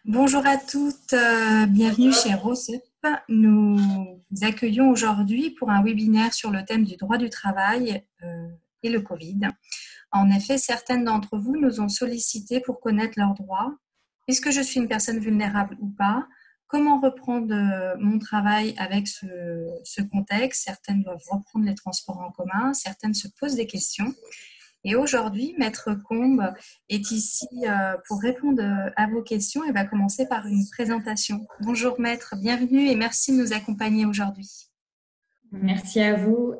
Bonjour à toutes, bienvenue chez ROCEP. Nous vous accueillons aujourd'hui pour un webinaire sur le thème du droit du travail et le Covid. En effet, certaines d'entre vous nous ont sollicité pour connaître leurs droits. Est-ce que je suis une personne vulnérable ou pas? Comment reprendre mon travail avec ce contexte? Certaines doivent reprendre les transports en commun, certaines se posent des questions. Et aujourd'hui, Maître Combe est ici pour répondre à vos questions et va commencer par une présentation. Bonjour Maître, bienvenue et merci de nous accompagner aujourd'hui. Merci à vous.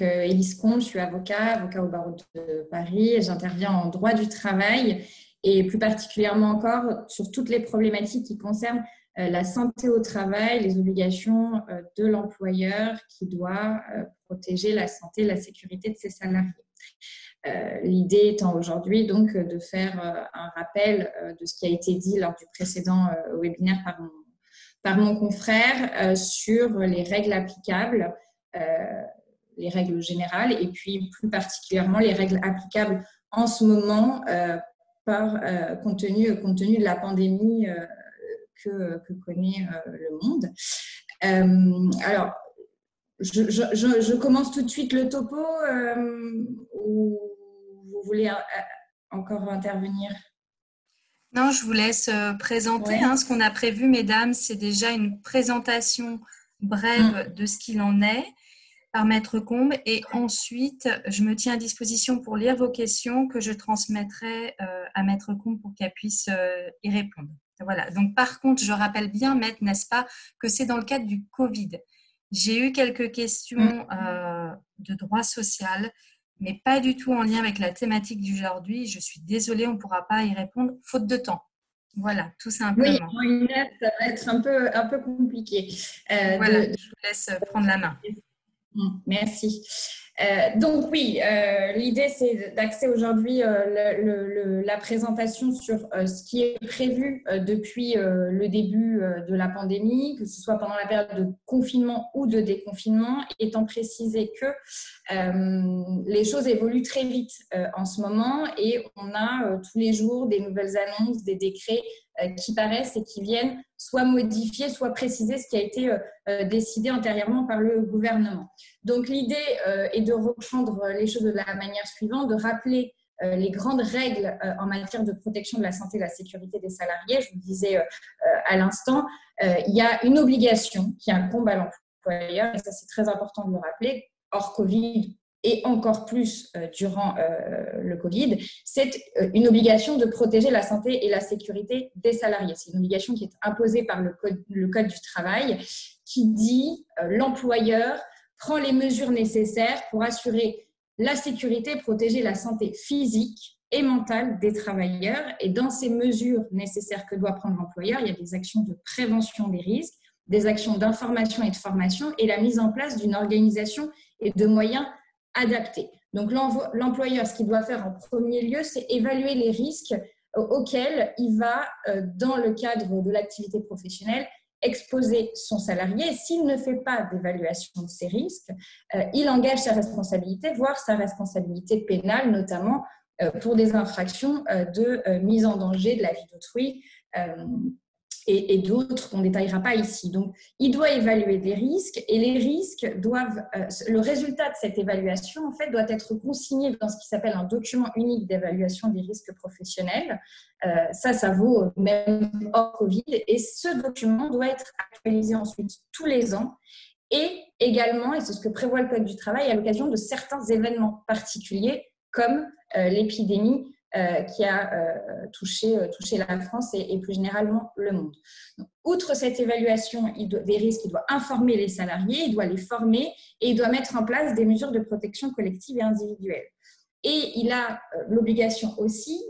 Élise Combe, je suis avocat au barreau de Paris. J'interviens en droit du travail et plus particulièrement encore sur toutes les problématiques qui concernent la santé au travail, les obligations de l'employeur qui doit protéger la santé et la sécurité de ses salariés. L'idée étant aujourd'hui donc de faire un rappel de ce qui a été dit lors du précédent webinaire par mon confrère sur les règles applicables, les règles générales et puis plus particulièrement les règles applicables en ce moment compte tenu de la pandémie que connaît le monde. Alors, je commence tout de suite le topo ou vous voulez encore intervenir? Non, je vous laisse présenter. Ouais. Ce qu'on a prévu, mesdames, c'est déjà une présentation brève de ce qu'il en est par Maître Combe. Et ensuite, je me tiens à disposition pour lire vos questions que je transmettrai à Maître Combe pour qu'elle puisse y répondre. Voilà. Donc, par contre, je rappelle bien, Maître, n'est-ce pas, que c'est dans le cadre du Covid. J'ai eu quelques questions de droit social, mais pas du tout en lien avec la thématique d'aujourd'hui. Je suis désolée, on ne pourra pas y répondre, faute de temps. Voilà, tout simplement. Oui, en une heure, ça va être un peu compliqué. Voilà, je vous laisse prendre la main. Merci. Donc oui, l'idée c'est d'axer aujourd'hui la présentation sur ce qui est prévu depuis le début de la pandémie, que ce soit pendant la période de confinement ou de déconfinement, étant précisé que les choses évoluent très vite en ce moment et on a tous les jours des nouvelles annonces, des décrets qui paraissent et qui viennent soit modifier, soit préciser ce qui a été décidé antérieurement par le gouvernement. Donc l'idée est de reprendre les choses de la manière suivante, de rappeler les grandes règles en matière de protection de la santé et de la sécurité des salariés. Je vous le disais à l'instant, il y a une obligation qui incombe à l'employeur, et ça c'est très important de le rappeler, hors Covid et encore plus durant le Covid, c'est une obligation de protéger la santé et la sécurité des salariés. C'est une obligation qui est imposée par le Code du travail qui dit l'employeur prend les mesures nécessaires pour assurer la sécurité et protéger la santé physique et mentale des travailleurs. Et dans ces mesures nécessaires que doit prendre l'employeur, il y a des actions de prévention des risques, des actions d'information et de formation et la mise en place d'une organisation et de moyens adaptés. Donc l'employeur, ce qu'il doit faire en premier lieu, c'est évaluer les risques auxquels il va, dans le cadre de l'activité professionnelle, exposer son salarié. Et s'il ne fait pas d'évaluation de ces risques, il engage sa responsabilité, voire sa responsabilité pénale, notamment pour des infractions de mise en danger de la vie d'autrui et d'autres qu'on ne détaillera pas ici. Donc, il doit évaluer des risques et les risques doivent, le résultat de cette évaluation, en fait, doit être consigné dans ce qui s'appelle un document unique d'évaluation des risques professionnels. Ça vaut même hors Covid. Et ce document doit être actualisé ensuite tous les ans et également, et c'est ce que prévoit le Code du travail, à l'occasion de certains événements particuliers comme l'épidémie qui a touché la France et plus généralement le monde. Donc, outre cette évaluation des risques, il doit informer les salariés, il doit les former et il doit mettre en place des mesures de protection collective et individuelle. Et il a l'obligation aussi,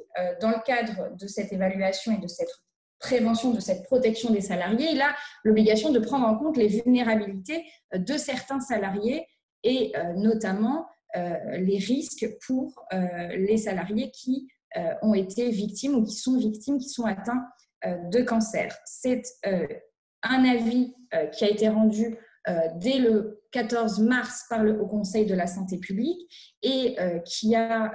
dans le cadre de cette évaluation et de cette prévention, de cette protection des salariés, il a l'obligation de prendre en compte les vulnérabilités de certains salariés et notamment les risques pour les salariés qui ont été victimes ou qui sont victimes, qui sont atteints de cancer. C'est un avis qui a été rendu dès le 14 mars par le Haut Conseil de la santé publique et qui a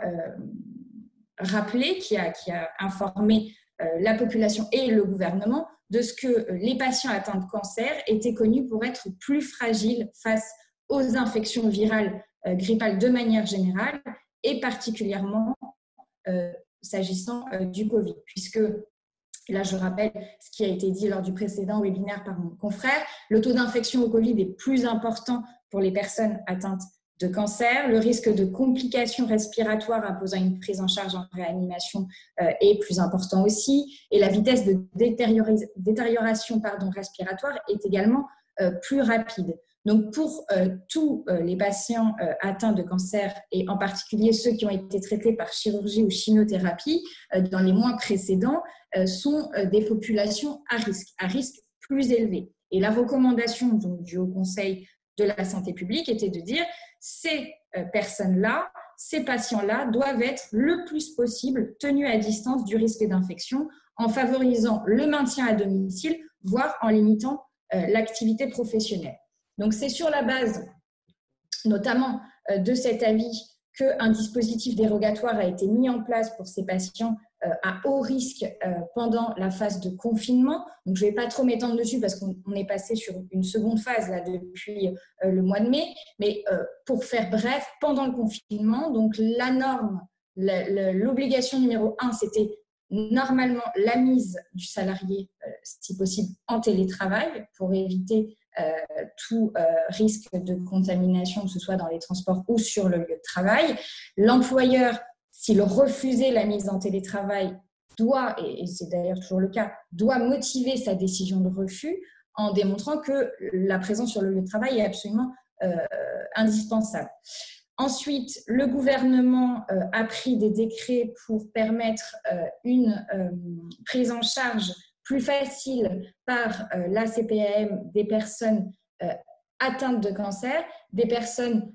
rappelé, qui a informé la population et le gouvernement de ce que les patients atteints de cancer étaient connus pour être plus fragiles face aux infections virales grippales de manière générale et particulièrement s'agissant du Covid, puisque là, je rappelle ce qui a été dit lors du précédent webinaire par mon confrère. Le taux d'infection au Covid est plus important pour les personnes atteintes de cancer. Le risque de complications respiratoires imposant une prise en charge en réanimation est plus important aussi. Et la vitesse de détérioration respiratoire est également plus rapide. Donc, pour tous les patients atteints de cancer, et en particulier ceux qui ont été traités par chirurgie ou chimiothérapie dans les mois précédents, sont des populations à risque plus élevé. Et la recommandation donc, du Haut Conseil de la santé publique était de dire ces personnes-là, ces patients-là doivent être le plus possible tenus à distance du risque d'infection en favorisant le maintien à domicile, voire en limitant l'activité professionnelle. Donc, c'est sur la base notamment de cet avis qu'un dispositif dérogatoire a été mis en place pour ces patients à haut risque pendant la phase de confinement. Donc, je ne vais pas trop m'étendre dessus parce qu'on est passé sur une seconde phase là, depuis le mois de mai. Mais pour faire bref, pendant le confinement, donc la norme, l'obligation numéro 1, c'était normalement la mise du salarié, si possible, en télétravail pour éviter tout risque de contamination, que ce soit dans les transports ou sur le lieu de travail. L'employeur, s'il refusait la mise en télétravail, doit, et c'est d'ailleurs toujours le cas, doit motiver sa décision de refus en démontrant que la présence sur le lieu de travail est absolument indispensable. Ensuite, le gouvernement a pris des décrets pour permettre une prise en charge plus facile par l'ACPAM des personnes atteintes de cancer, des personnes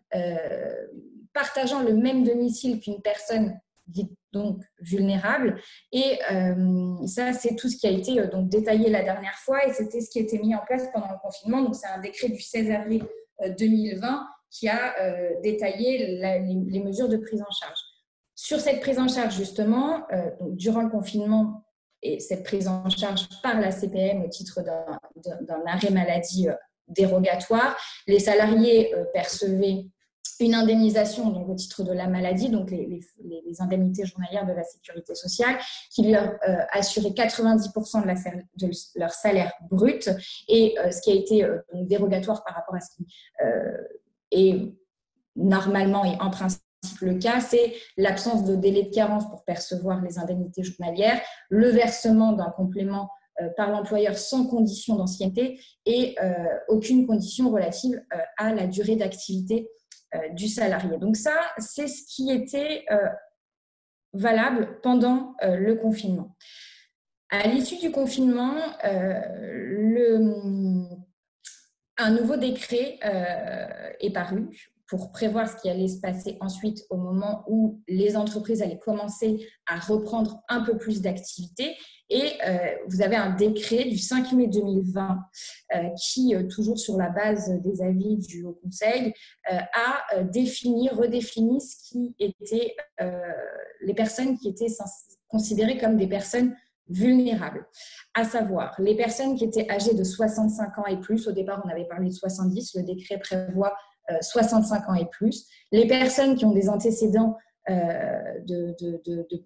partageant le même domicile qu'une personne dite donc vulnérable. Et ça, c'est tout ce qui a été donc détaillé la dernière fois et c'était ce qui a été mis en place pendant le confinement. Donc, c'est un décret du 16 avril 2020 qui a détaillé les mesures de prise en charge. Sur cette prise en charge, justement, donc, durant le confinement, et cette prise en charge par la CPM au titre d'un arrêt maladie dérogatoire, les salariés percevaient une indemnisation donc, au titre de la maladie, donc les indemnités journalières de la sécurité sociale, qui leur assuraient 90% de leur salaire brut, et ce qui a été donc, dérogatoire par rapport à ce qui est normalement et en principe le cas, c'est l'absence de délai de carence pour percevoir les indemnités journalières, le versement d'un complément par l'employeur sans condition d'ancienneté et aucune condition relative à la durée d'activité du salarié. Donc ça, c'est ce qui était valable pendant le confinement. À l'issue du confinement, un nouveau décret est paru pour prévoir ce qui allait se passer ensuite au moment où les entreprises allaient commencer à reprendre un peu plus d'activité. Et vous avez un décret du 5 mai 2020 qui, toujours sur la base des avis du Haut Conseil, a redéfini ce qui était les personnes qui étaient considérées comme des personnes vulnérables, à savoir les personnes qui étaient âgées de 65 ans et plus. Au départ, on avait parlé de 70, le décret prévoit 65 ans et plus. Les personnes qui ont des antécédents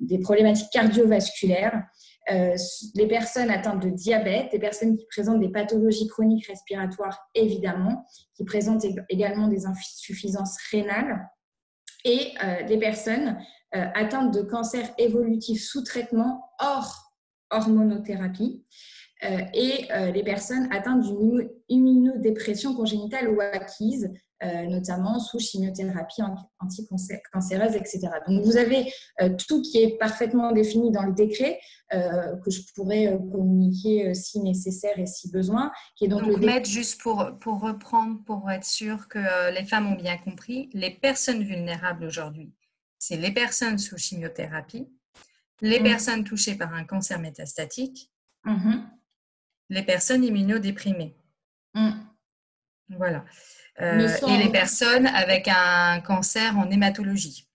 des problématiques cardiovasculaires, les personnes atteintes de diabète, les personnes qui présentent des pathologies chroniques respiratoires, évidemment, qui présentent également des insuffisances rénales, et des personnes atteintes de cancer évolutif sous traitement hors hormonothérapie, et les personnes atteintes d'une immunodépression congénitale ou acquise, notamment sous chimiothérapie anticancéreuse, etc. Donc, vous avez tout qui est parfaitement défini dans le décret, que je pourrais communiquer si nécessaire et si besoin. Qui est donc Maître, juste pour reprendre, pour être sûr que les femmes ont bien compris, les personnes vulnérables aujourd'hui, c'est les personnes sous chimiothérapie, les personnes touchées par un cancer métastatique, les personnes immunodéprimées. Voilà. Et les personnes avec un cancer en hématologie.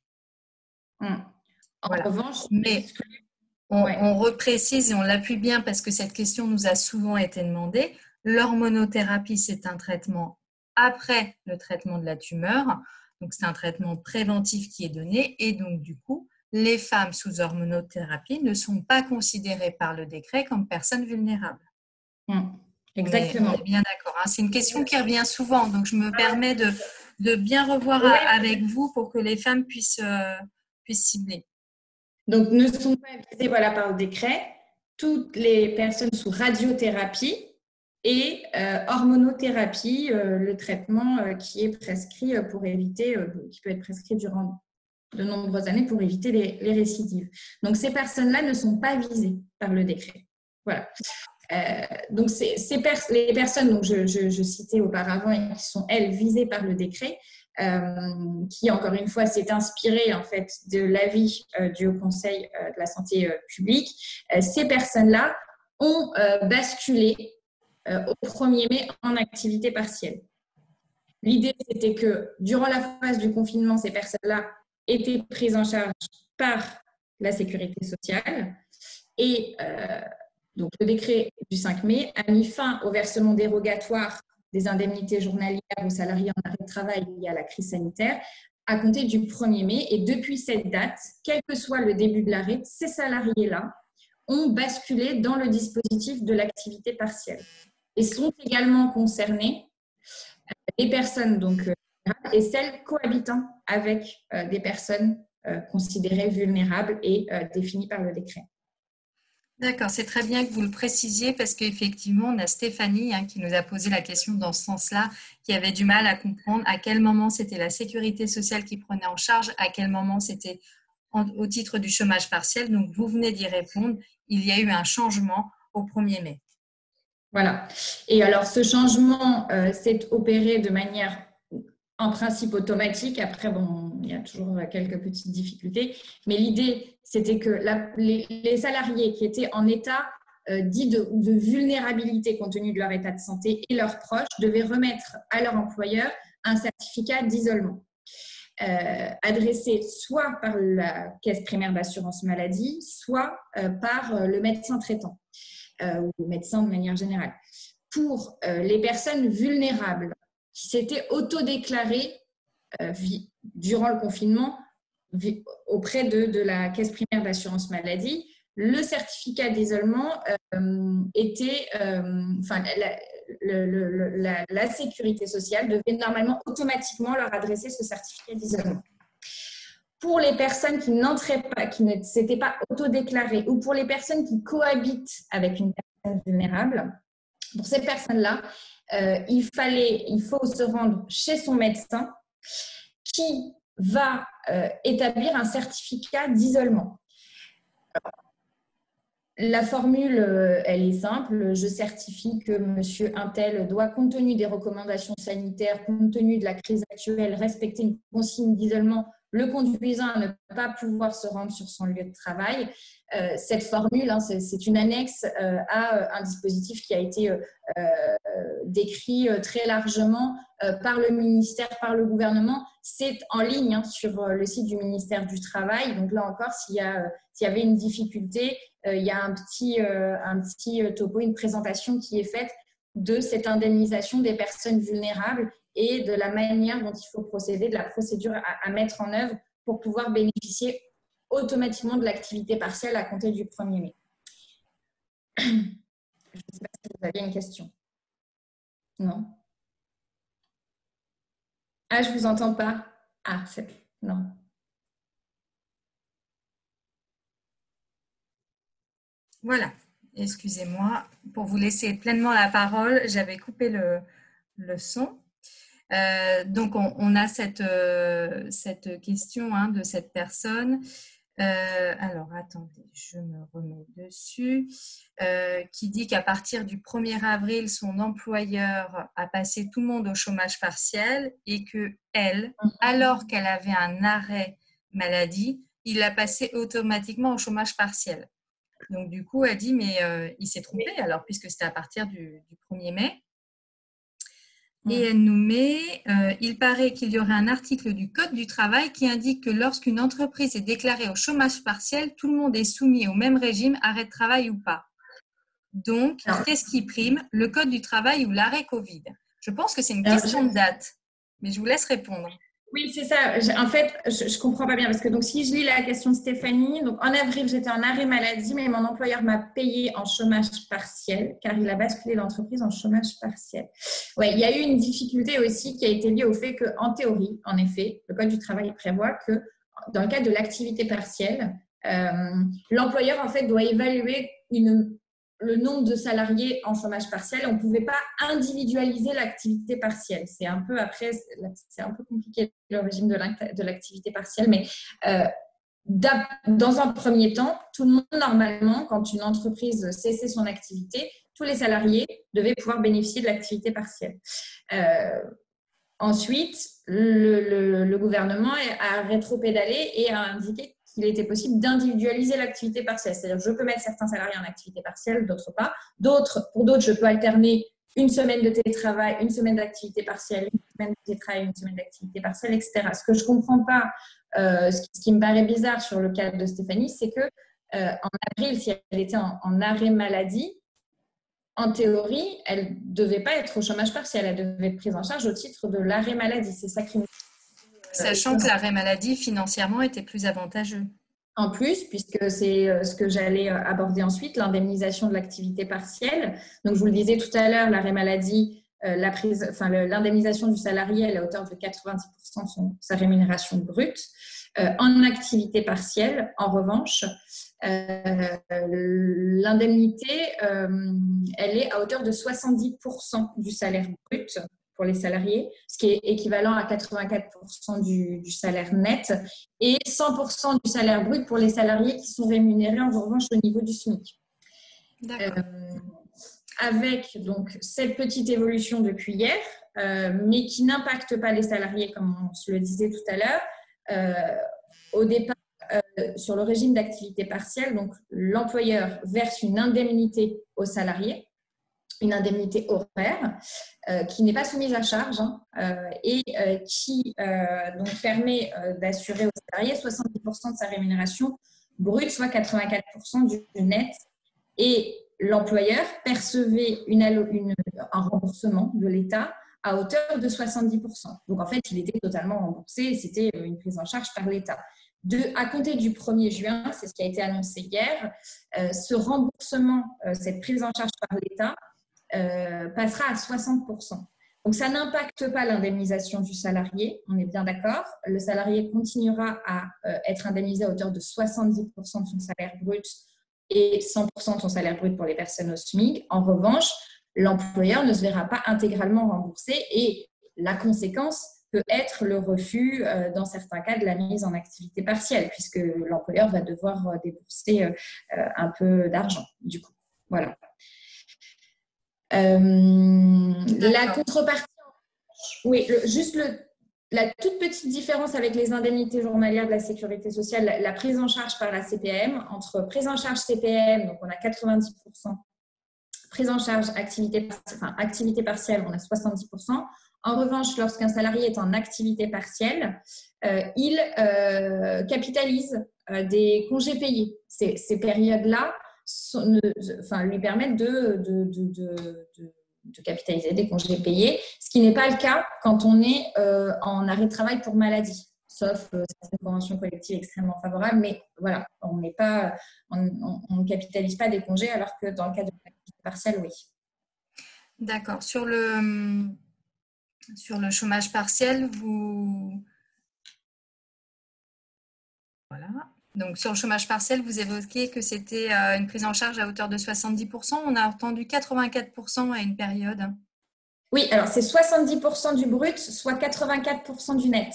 En revanche, Ouais. On reprécise et on l'appuie bien parce que cette question nous a souvent été demandée. L'hormonothérapie, c'est un traitement après le traitement de la tumeur. Donc, c'est un traitement préventif qui est donné. Et donc, du coup, les femmes sous hormonothérapie ne sont pas considérées par le décret comme personnes vulnérables. Exactement. On est bien d'accord, hein. C'est une question qui revient souvent. Donc, je me permets de bien revoir Oui. avec vous pour que les femmes puissent cibler. Donc, ne sont pas visées voilà, par le décret toutes les personnes sous radiothérapie et hormonothérapie, le traitement qui est prescrit pour éviter, qui peut être prescrit durant de nombreuses années pour éviter les récidives. Donc, ces personnes-là ne sont pas visées par le décret. Voilà. Donc, les personnes dont je citais auparavant et qui sont, elles, visées par le décret, qui, encore une fois, s'est inspiré en fait de l'avis du Haut Conseil de la santé publique, ces personnes-là ont basculé au 1er mai en activité partielle. L'idée, c'était que durant la phase du confinement, ces personnes-là étaient prises en charge par la sécurité sociale et donc, le décret du 5 mai a mis fin au versement dérogatoire des indemnités journalières aux salariés en arrêt de travail liés à la crise sanitaire à compter du 1er mai. Et depuis cette date, quel que soit le début de l'arrêt, ces salariés-là ont basculé dans le dispositif de l'activité partielle et sont également concernés les personnes donc, et celles cohabitant avec des personnes considérées vulnérables et définies par le décret. D'accord, c'est très bien que vous le précisiez parce qu'effectivement, on a Stéphanie qui nous a posé la question dans ce sens-là, qui avait du mal à comprendre à quel moment c'était la sécurité sociale qui prenait en charge, à quel moment c'était au titre du chômage partiel. Donc, vous venez d'y répondre, il y a eu un changement au 1er mai. Voilà. Et alors, ce changement s'est opéré de manière en principe automatique. Après, bon, il y a toujours quelques petites difficultés. Mais l'idée, c'était que les salariés qui étaient en état dit de vulnérabilité compte tenu de leur état de santé et leurs proches devaient remettre à leur employeur un certificat d'isolement. Adressé soit par la caisse primaire d'assurance maladie, soit par le médecin traitant ou le médecin de manière générale. Pour les personnes vulnérables qui s'étaient autodéclarées durant le confinement auprès de la caisse primaire d'assurance maladie, le certificat d'isolement était, la sécurité sociale devait normalement automatiquement leur adresser ce certificat d'isolement. Pour les personnes qui n'entraient pas, qui ne s'étaient pas autodéclarées, ou pour les personnes qui cohabitent avec une personne vulnérable, pour ces personnes-là, il faut se rendre chez son médecin qui va établir un certificat d'isolement. La formule, elle est simple. Je certifie que monsieur Untel doit, compte tenu des recommandations sanitaires, compte tenu de la crise actuelle, respecter une consigne d'isolement le conduisant à ne pas pouvoir se rendre sur son lieu de travail. Cette formule, c'est une annexe à un dispositif qui a été décrit très largement par le ministère, par le gouvernement. C'est en ligne sur le site du ministère du Travail. Donc là encore, s'il y avait une difficulté, il y a un petit topo, une présentation qui est faite de cette indemnisation des personnes vulnérables et de la manière dont il faut procéder, de la procédure à mettre en œuvre pour pouvoir bénéficier automatiquement de l'activité partielle à compter du 1er mai. Je ne sais pas si vous avez une question. Non? Ah, je ne vous entends pas. Ah, c'est... Non. Voilà, excusez-moi. Pour vous laisser pleinement la parole, j'avais coupé le son. Donc, on a cette question de cette personne. Alors, attendez, je me remets dessus. Qui dit qu'à partir du 1er avril, son employeur a passé tout le monde au chômage partiel et que elle, alors qu'elle avait un arrêt maladie, il l'a passé automatiquement au chômage partiel. Donc, du coup, elle dit, mais il s'est trompé alors, puisque c'était à partir du 1er mai. Et elle nous met, il paraît qu'il y aurait un article du Code du travail qui indique que lorsqu'une entreprise est déclarée au chômage partiel, tout le monde est soumis au même régime, arrêt de travail ou pas. Donc, qu'est-ce qui prime, le Code du travail ou l'arrêt Covid? Je pense que c'est une question de date, mais je vous laisse répondre. Oui, c'est ça. En fait, je ne comprends pas bien parce que donc, si je lis la question de Stéphanie, donc en avril, j'étais en arrêt maladie, mais mon employeur m'a payé en chômage partiel car il a basculé l'entreprise en chômage partiel. Ouais, il y a eu une difficulté aussi qui a été liée au fait qu'en théorie, en effet, le Code du travail prévoit que dans le cadre de l'activité partielle, l'employeur en fait doit évaluer le nombre de salariés en chômage partiel. On ne pouvait pas individualiser l'activité partielle. C'est un peu compliqué le régime de l'activité partielle, mais dans un premier temps, tout le monde, normalement, quand une entreprise cessait son activité, tous les salariés devaient pouvoir bénéficier de l'activité partielle. Ensuite, le gouvernement a rétropédalé et a indiqué qu'il était possible d'individualiser l'activité partielle. C'est-à-dire, je peux mettre certains salariés en activité partielle, d'autres pas. Pour d'autres, je peux alterner une semaine de télétravail, une semaine d'activité partielle, une semaine de télétravail, une semaine d'activité partielle, etc. Ce que je ne comprends pas, ce qui me paraît bizarre sur le cas de Stéphanie, c'est que en avril, si elle était en arrêt maladie, en théorie, elle ne devait pas être au chômage partiel, elle devait être prise en charge au titre de l'arrêt maladie. C'est ça qui Sachant que l'arrêt maladie, financièrement, était plus avantageux. En plus, puisque c'est ce que j'allais aborder ensuite, l'indemnisation de l'activité partielle. Donc, je vous le disais tout à l'heure, l'arrêt maladie, l'indemnisation du salarié, elle est à hauteur de 90% de sa rémunération brute. En activité partielle, en revanche, l'indemnité, elle est à hauteur de 70% du salaire brut pour les salariés, ce qui est équivalent à 84% du salaire net et 100% du salaire brut pour les salariés qui sont rémunérés en revanche au niveau du SMIC. Avec donc cette petite évolution depuis hier, mais qui n'impacte pas les salariés comme on se le disait tout à l'heure. Au départ, sur le régime d'activité partielle, donc l'employeur verse une indemnité aux salariés, une indemnité horaire qui n'est pas soumise à charge et qui donc permet d'assurer aux salariés 70% de sa rémunération brute, soit 84% du net. Et l'employeur percevait un remboursement de l'État à hauteur de 70%. Donc, en fait, il était totalement remboursé et c'était une prise en charge par l'État. À compter du 1er juin, c'est ce qui a été annoncé hier, ce remboursement, cette prise en charge par l'État passera à 60%. Donc, ça n'impacte pas l'indemnisation du salarié, on est bien d'accord. Le salarié continuera à être indemnisé à hauteur de 70% de son salaire brut et 100% de son salaire brut pour les personnes au SMIC. En revanche, l'employeur ne se verra pas intégralement remboursé et la conséquence peut être le refus, dans certains cas, de la mise en activité partielle, puisque l'employeur va devoir débourser un peu d'argent, du coup. Voilà. La contrepartie, oui, la toute petite différence avec les indemnités journalières de la sécurité sociale, la prise en charge par la CPM, entre prise en charge CPM, donc on a 90%, prise en charge activité partielle, on a 70%. En revanche, lorsqu'un salarié est en activité partielle, il capitalise des congés payés. Ces périodes-là lui permettent de capitaliser des congés payés, ce qui n'est pas le cas quand on est en arrêt de travail pour maladie, sauf certaines conventions collectives extrêmement favorables, mais voilà, on ne capitalise pas des congés, alors que dans le cas de l'activité partielle, oui. D'accord. Sur le chômage partiel, Voilà. Donc, sur le chômage partiel, vous évoquez que c'était une prise en charge à hauteur de 70%. On a entendu 84% à une période. Oui, alors c'est 70% du brut, soit 84% du net.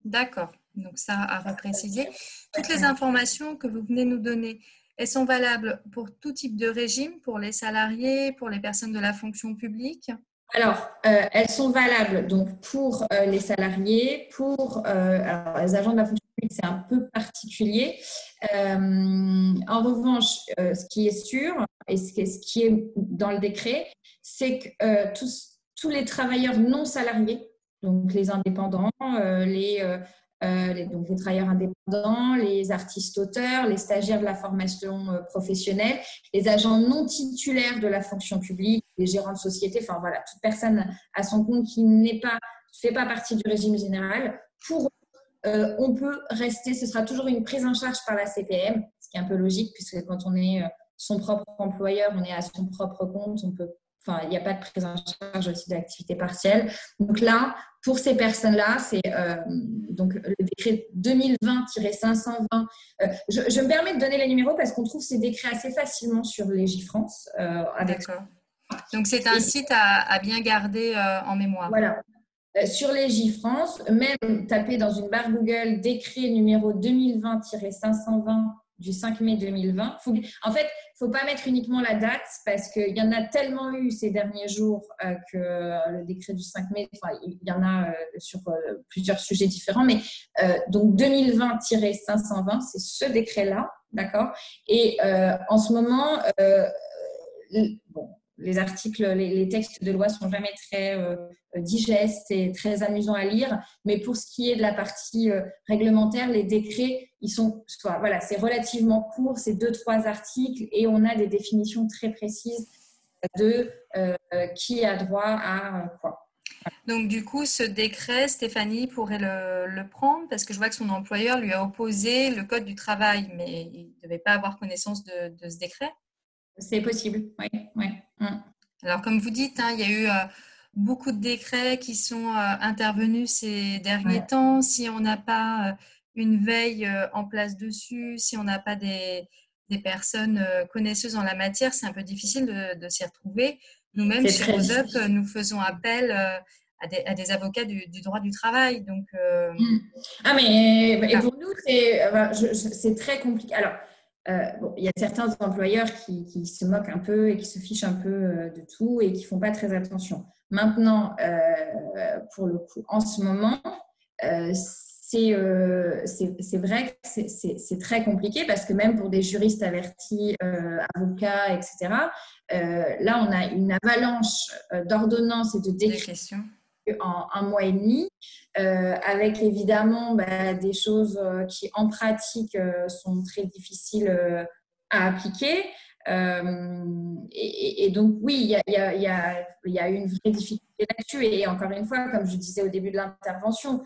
D'accord. Donc, ça à repréciser. Toutes les informations que vous venez nous donner, elles sont valables pour tout type de régime, pour les salariés, pour les personnes de la fonction publique? Alors, elles sont valables donc, pour les salariés, alors, les agents de la fonction publique, c'est un peu particulier. En revanche, ce qui est sûr et ce qui est dans le décret, c'est que tous les travailleurs non salariés, donc les indépendants, donc les travailleurs indépendants, les artistes-auteurs, les stagiaires de la formation professionnelle, les agents non titulaires de la fonction publique, les gérants de société, enfin voilà, toute personne à son compte qui ne fait pas partie du régime général. Pour on peut rester, ce sera toujours une prise en charge par la CPM, ce qui est un peu logique, puisque quand on est son propre employeur, on est à son propre compte, il n'y a pas de prise en charge aussi de l'activité partielle. Donc là, pour ces personnes-là, c'est donc le décret 2020-520. Je me permets de donner les numéros parce qu'on trouve ces décrets assez facilement sur Légifrance. D'accord. Donc c'est un site à bien garder en mémoire. Voilà. Sur Légifrance, même taper dans une barre Google décret numéro 2020-520 du 5 mai 2020. En fait, il ne faut pas mettre uniquement la date parce qu'il y en a tellement eu ces derniers jours que le décret du 5 mai, il y en a sur plusieurs sujets différents. Mais donc 2020-520, c'est ce décret-là, d'accord. Et en ce moment, les articles, les textes de loi sont jamais très digestes et très amusants à lire, mais pour ce qui est de la partie réglementaire, les décrets, c'est relativement court, c'est 2-3 articles et on a des définitions très précises de qui a droit à quoi. Donc, du coup, ce décret, Stéphanie pourrait le prendre parce que je vois que son employeur lui a opposé le code du travail, mais il ne devait pas avoir connaissance de ce décret. C'est possible, oui. Alors, comme vous dites, il y a eu beaucoup de décrets qui sont intervenus ces derniers temps. Si on n'a pas une veille en place dessus, si on n'a pas des personnes connaisseuses en la matière, c'est un peu difficile de s'y retrouver. Nous-mêmes, chez Roseup, nous faisons appel à des avocats du droit du travail. Donc, et pour nous, c'est très compliqué. Alors, il y a certains employeurs qui se moquent un peu et qui se fichent un peu de tout et qui ne font pas très attention. Maintenant, pour le coup, en ce moment, c'est vrai que c'est très compliqué parce que même pour des juristes avertis, avocats, etc., là, on a une avalanche d'ordonnances et de décrets en 1 mois et demi, avec évidemment des choses qui en pratique sont très difficiles à appliquer. Et donc oui, il y a une vraie difficulté là-dessus. Et encore une fois, comme je disais au début de l'intervention,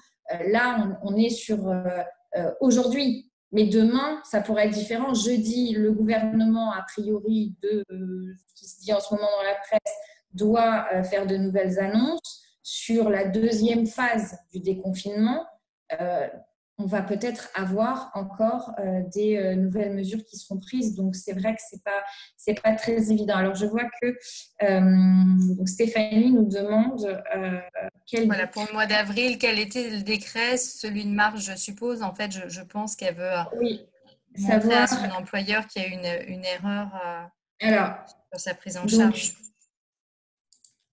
là on est sur aujourd'hui. Mais demain, ça pourrait être différent. Jeudi, le gouvernement, a priori, de ce qui se dit en ce moment dans la presse, doit faire de nouvelles annonces. Sur la deuxième phase du déconfinement, on va peut-être avoir encore des nouvelles mesures qui seront prises. Donc, c'est vrai que c'est pas très évident. Alors, je vois que donc Stéphanie nous demande voilà, pour le mois d'avril, quel était le décret? Celui de mars, je suppose. En fait, je pense qu'elle veut montrer à son employeur qu'il y a une erreur sur sa prise en charge.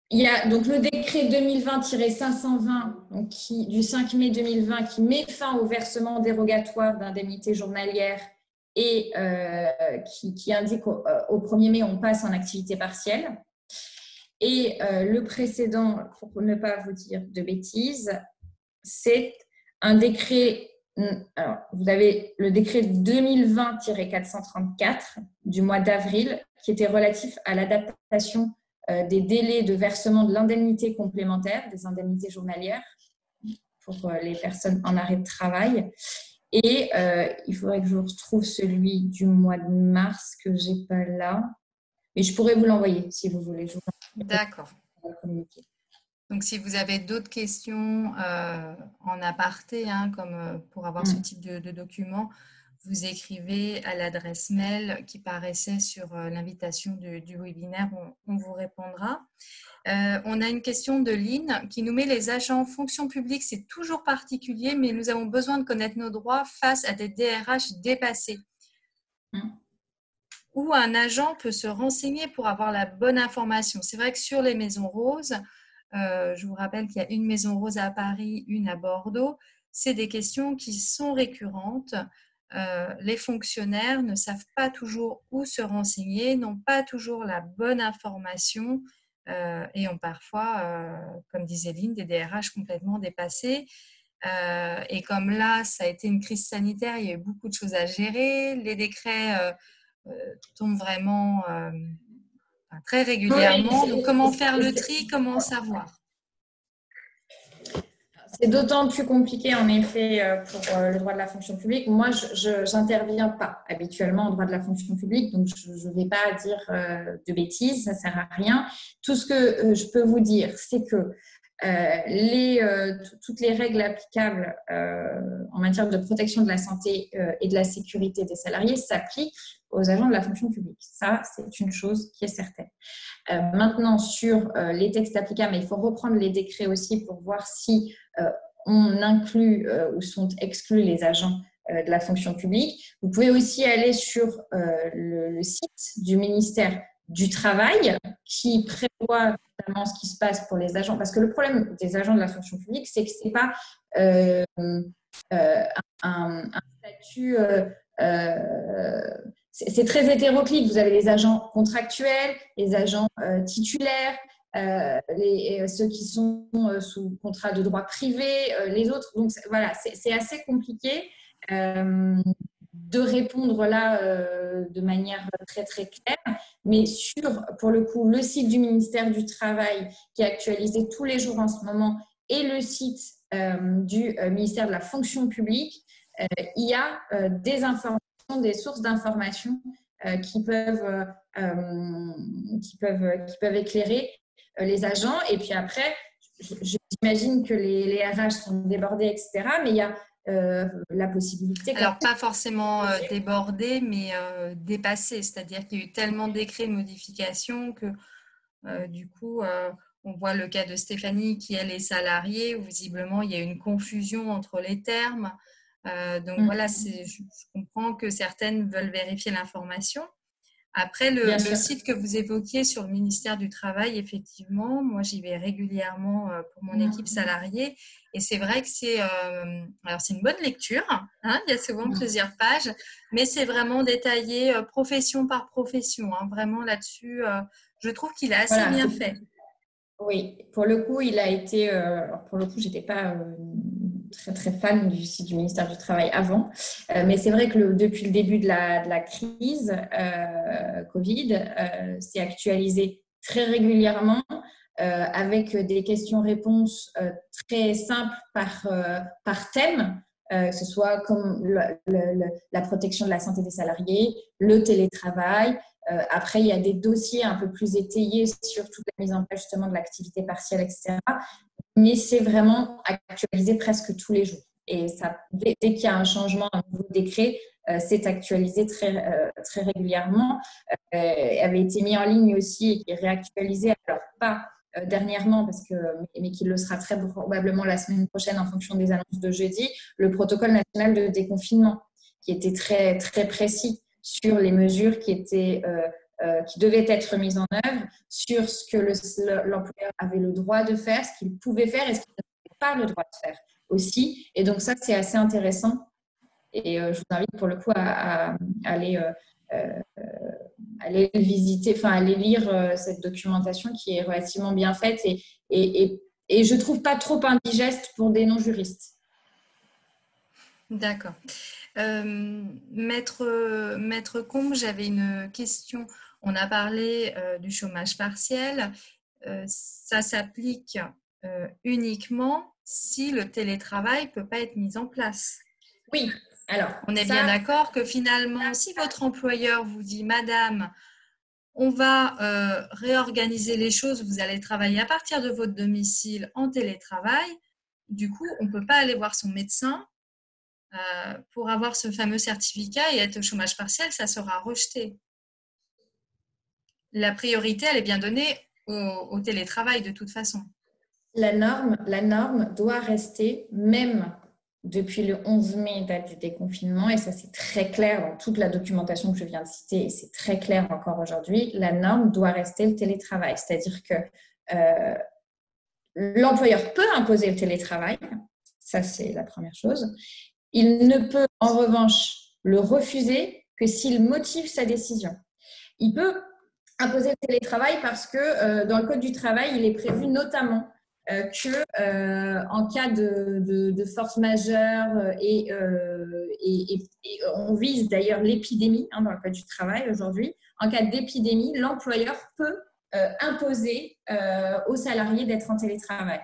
Il y a donc le décret 2020-520 du 5 mai 2020 qui met fin au versement dérogatoire d'indemnités journalières et qui indique au 1er mai on passe en activité partielle. Et le précédent, pour ne pas vous dire de bêtises, c'est un décret. Alors, vous avez le décret 2020-434 du mois d'avril qui était relatif à l'adaptation des délais de versement de l'indemnité complémentaire, des indemnités journalières pour les personnes en arrêt de travail. Et il faudrait que je retrouve celui du mois de mars que je n'ai pas là. Mais je pourrais vous l'envoyer si vous voulez. D'accord. Donc, si vous avez d'autres questions en aparté, comme pour avoir ce type de document, vous écrivez à l'adresse mail qui paraissait sur l'invitation du webinaire, on vous répondra. On a une question de Lynn qui nous met: les agents fonction publique, c'est toujours particulier, mais nous avons besoin de connaître nos droits face à des DRH dépassés. Où un agent peut se renseigner pour avoir la bonne information. C'est vrai que sur les maisons roses, je vous rappelle qu'il y a une maison rose à Paris, une à Bordeaux, c'est des questions qui sont récurrentes. Les fonctionnaires ne savent pas toujours où se renseigner, n'ont pas toujours la bonne information et ont parfois, comme disait Lynn, des DRH complètement dépassés. Et comme là, ça a été une crise sanitaire, il y a eu beaucoup de choses à gérer. Les décrets tombent vraiment très régulièrement. Donc, comment faire le tri, comment savoir? C'est d'autant plus compliqué, en effet, pour le droit de la fonction publique. Moi, je n'interviens pas habituellement en droit de la fonction publique, donc je ne vais pas dire de bêtises, ça ne sert à rien. Tout ce que je peux vous dire, c'est que toutes les règles applicables en matière de protection de la santé et de la sécurité des salariés s'appliquent aux agents de la fonction publique. Ça, c'est une chose qui est certaine. Maintenant, sur les textes applicables, il faut reprendre les décrets aussi pour voir si on inclut ou sont exclus les agents de la fonction publique. Vous pouvez aussi aller sur le site du ministère du Travail qui prévoit notamment ce qui se passe pour les agents. Parce que le problème des agents de la fonction publique, c'est que ce n'est pas un statut... c'est très hétéroclite. Vous avez les agents contractuels, les agents titulaires, ceux qui sont sous contrat de droit privé, les autres. Donc voilà, c'est assez compliqué de répondre là de manière très très claire. Mais sur, pour le coup, le site du ministère du Travail qui est actualisé tous les jours en ce moment et le site du ministère de la fonction publique, il y a des informations, des sources d'informations qui peuvent éclairer les agents. Et puis après, j'imagine que les RH sont débordés, etc. Mais il y a la possibilité... Alors, pas forcément débordés, mais dépassés. C'est-à-dire qu'il y a eu tellement de décrets de modification que du coup, on voit le cas de Stéphanie qui, elle, est salariée, où visiblement, il y a une confusion entre les termes. Donc voilà, je comprends que certaines veulent vérifier l'information. Après, le site que vous évoquiez sur le ministère du Travail, effectivement, moi j'y vais régulièrement pour mon équipe salariée et c'est vrai que c'est une bonne lecture, hein, il y a souvent plusieurs pages, mais c'est vraiment détaillé profession par profession, hein, vraiment là-dessus, je trouve qu'il est assez bien fait. Oui, pour le coup, il a été. Pour le coup, j'étais pas très très fan du site du ministère du Travail avant, mais c'est vrai que depuis le début de la crise Covid, c'est actualisé très régulièrement avec des questions-réponses très simples par thème. Que ce soit comme la protection de la santé des salariés, le télétravail. Après, il y a des dossiers un peu plus étayés sur toute la mise en place justement de l'activité partielle, etc. Mais c'est vraiment actualisé presque tous les jours. Et ça, dès qu'il y a un changement, un nouveau décret, c'est actualisé très régulièrement. Avait été mis en ligne aussi et réactualisé, alors pas dernièrement, mais qui le sera très probablement la semaine prochaine en fonction des annonces de jeudi, le protocole national de déconfinement, qui était très, très précis sur les mesures qui devaient être mises en œuvre, sur ce que l'employeur avait le droit de faire, ce qu'il pouvait faire et ce qu'il n'avait pas le droit de faire aussi. Et donc ça, c'est assez intéressant. Et je vous invite pour le coup à aller visiter, enfin aller lire cette documentation qui est relativement bien faite et je trouve pas trop indigeste pour des non-juristes. D'accord. Maître Combe, j'avais une question. On a parlé du chômage partiel. Ça s'applique uniquement si le télétravail ne peut pas être mis en place. Oui. Alors, on est bien d'accord que finalement, si votre employeur vous dit « Madame, on va réorganiser les choses, vous allez travailler à partir de votre domicile en télétravail », du coup, on ne peut pas aller voir son médecin pour avoir ce fameux certificat et être au chômage partiel, ça sera rejeté. La priorité, elle est bien donnée au télétravail de toute façon. La norme doit rester, même depuis le 11 mai, date du déconfinement, et ça c'est très clair dans toute la documentation que je viens de citer, et c'est très clair encore aujourd'hui, la norme doit rester le télétravail. C'est-à-dire que l'employeur peut imposer le télétravail, ça c'est la première chose. Il ne peut en revanche le refuser que s'il motive sa décision. Il peut imposer le télétravail parce que dans le Code du travail, il est prévu notamment en cas de force majeure et on vise d'ailleurs l'épidémie dans le Code du travail aujourd'hui, en cas d'épidémie, l'employeur peut imposer aux salariés d'être en télétravail.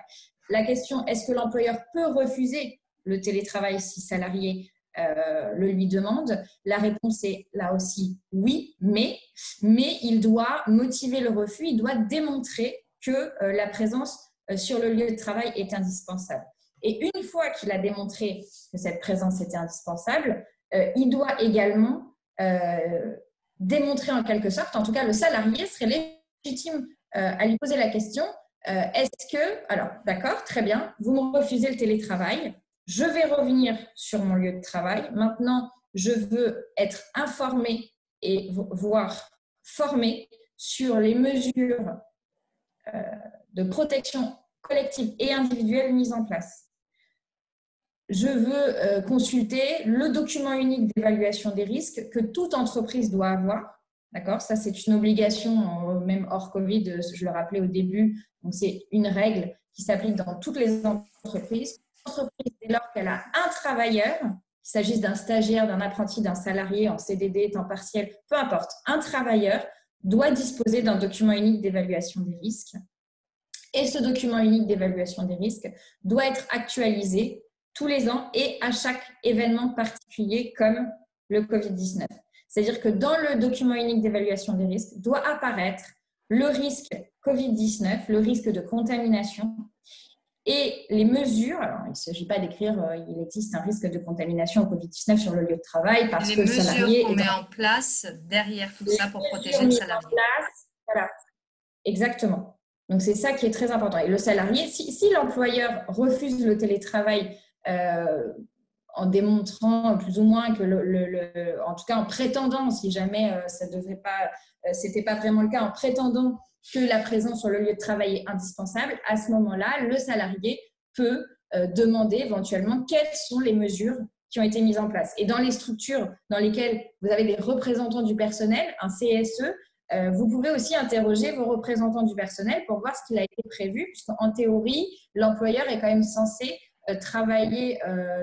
La question, est-ce que l'employeur peut refuser le télétravail si le salarié le lui demande? La réponse est là aussi oui, mais il doit motiver le refus, il doit démontrer que la présence sur le lieu de travail est indispensable. Et une fois qu'il a démontré que cette présence était indispensable, il doit également démontrer en quelque sorte, en tout cas le salarié serait légitime à lui poser la question, est-ce que, alors d'accord, très bien, vous me refusez le télétravail, je vais revenir sur mon lieu de travail, maintenant je veux être informé et voire formé sur les mesures de protection collective et individuelle mise en place. Je veux consulter le document unique d'évaluation des risques que toute entreprise doit avoir. D'accord ? Ça, c'est une obligation, même hors Covid, je le rappelais au début. Donc, c'est une règle qui s'applique dans toutes les entreprises. Une entreprise, dès lors qu'elle a un travailleur, qu'il s'agisse d'un stagiaire, d'un apprenti, d'un salarié en CDD, temps partiel, peu importe, un travailleur doit disposer d'un document unique d'évaluation des risques. Et ce document unique d'évaluation des risques doit être actualisé tous les ans et à chaque événement particulier comme le Covid-19. C'est-à-dire que dans le document unique d'évaluation des risques doit apparaître le risque Covid-19, le risque de contamination et les mesures. Alors, il ne s'agit pas d'écrire il existe un risque de contamination au Covid-19 sur le lieu de travail parce que le salarié est met en place derrière tout ça pour protéger le salarié. Voilà, exactement. Donc, c'est ça qui est très important. Et le salarié, si l'employeur refuse le télétravail en démontrant plus ou moins que, en tout cas en prétendant, si jamais ça devait pas, c'était pas vraiment le cas, en prétendant que la présence sur le lieu de travail est indispensable, à ce moment-là, le salarié peut demander éventuellement quelles sont les mesures qui ont été mises en place. Et dans les structures dans lesquelles vous avez des représentants du personnel, un CSE, vous pouvez aussi interroger vos représentants du personnel pour voir ce qu'il a été prévu, puisqu'en théorie, l'employeur est quand même censé travailler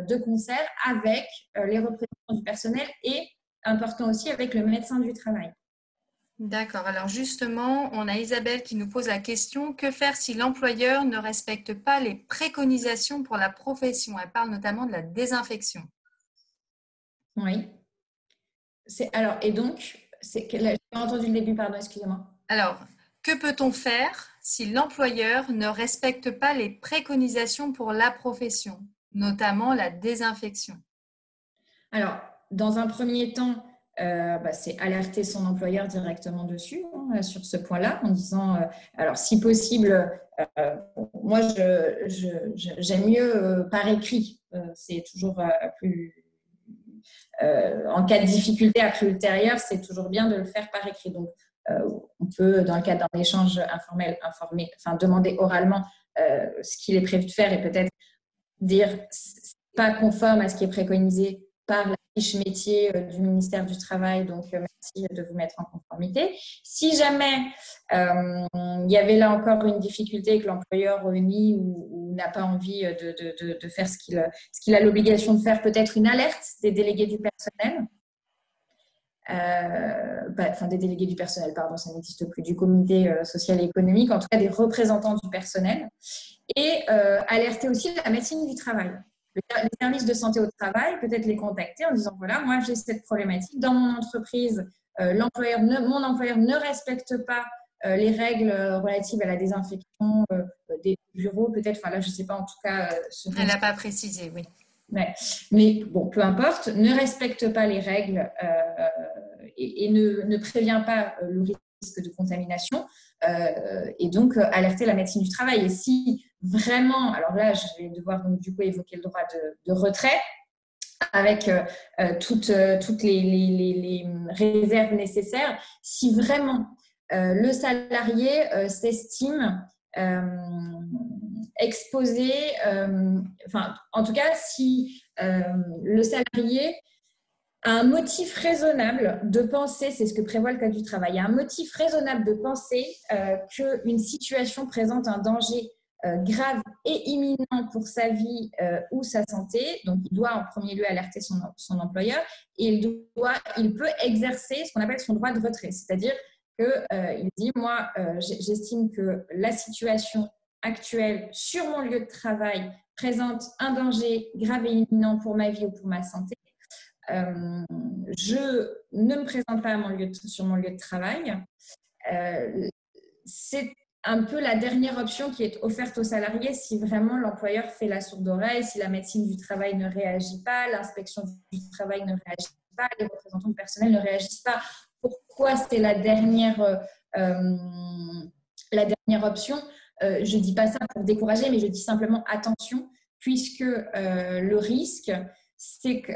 de concert avec les représentants du personnel et, important aussi, avec le médecin du travail. D'accord. Alors justement, on a Isabelle qui nous pose la question, que faire si l'employeur ne respecte pas les préconisations pour la profession? Elle parle notamment de la désinfection. Oui. Alors, et donc, j'ai pas entendu le début, pardon, excusez-moi. Alors, que peut-on faire si l'employeur ne respecte pas les préconisations pour la profession, notamment la désinfection? Alors, dans un premier temps, c'est alerter son employeur directement dessus, sur ce point-là, en disant, alors si possible, moi j'aime mieux par écrit, c'est toujours plus, en cas de difficulté après ultérieure, c'est toujours bien de le faire par écrit. Donc, on peut, dans le cadre d'un échange informel, demander oralement ce qu'il est prévu de faire et peut-être dire c'est pas conforme à ce qui est préconisé par la fiche métier du ministère du Travail, donc merci de vous mettre en conformité. Si jamais il y avait là encore une difficulté que l'employeur nie ou n'a pas envie de faire ce qu'il a l'obligation de faire, peut-être une alerte des délégués du personnel. Des délégués du personnel, pardon, ça n'existe plus, du comité social et économique, en tout cas des représentants du personnel, et alerter aussi la médecine du travail. Les services de santé au travail, peut-être les contacter en disant, voilà, moi j'ai cette problématique, dans mon entreprise, mon employeur ne respecte pas les règles relatives à la désinfection des bureaux, peut-être, enfin là je ne sais pas en tout cas. Elle n'a pas précisé, oui. Mais bon, peu importe, ne respecte pas les règles et ne prévient pas le risque de contamination et donc alerter la médecine du travail. Et si vraiment, alors là, je vais devoir donc du coup évoquer le droit de retrait avec toutes les réserves nécessaires. Si vraiment le salarié s'estime exposé, en tout cas, si le salarié a un motif raisonnable de penser, c'est ce que prévoit le Code du travail, il y a un motif raisonnable de penser qu'une situation présente un danger grave et imminent pour sa vie ou sa santé. Donc, il doit en premier lieu alerter son employeur et il peut exercer ce qu'on appelle son droit de retrait. C'est-à-dire qu'il dit, moi, j'estime que la situation actuelle sur mon lieu de travail présente un danger grave et imminent pour ma vie ou pour ma santé. Je ne me présente pas sur mon lieu de travail. C'est un peu la dernière option qui est offerte aux salariés si vraiment l'employeur fait la sourde oreille, si la médecine du travail ne réagit pas, l'inspection du travail ne réagit pas, les représentants du personnel ne réagissent pas. Pourquoi c'est la dernière option? Je ne dis pas ça pour décourager, mais je dis simplement attention, puisque le risque, c'est que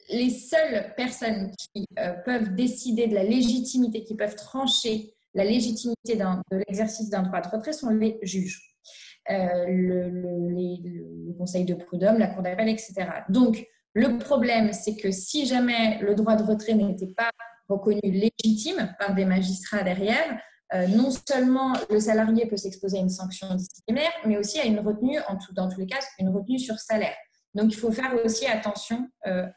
les seules personnes qui peuvent décider de la légitimité, qui peuvent trancher la légitimité de l'exercice d'un droit de retrait sont les juges, le conseil de prud'homme, la cour d'appel, etc. Donc, le problème, c'est que si jamais le droit de retrait n'était pas reconnu légitime par des magistrats derrière, non seulement le salarié peut s'exposer à une sanction disciplinaire, mais aussi à une retenue, dans tous les cas, une retenue sur salaire. Donc, il faut faire aussi attention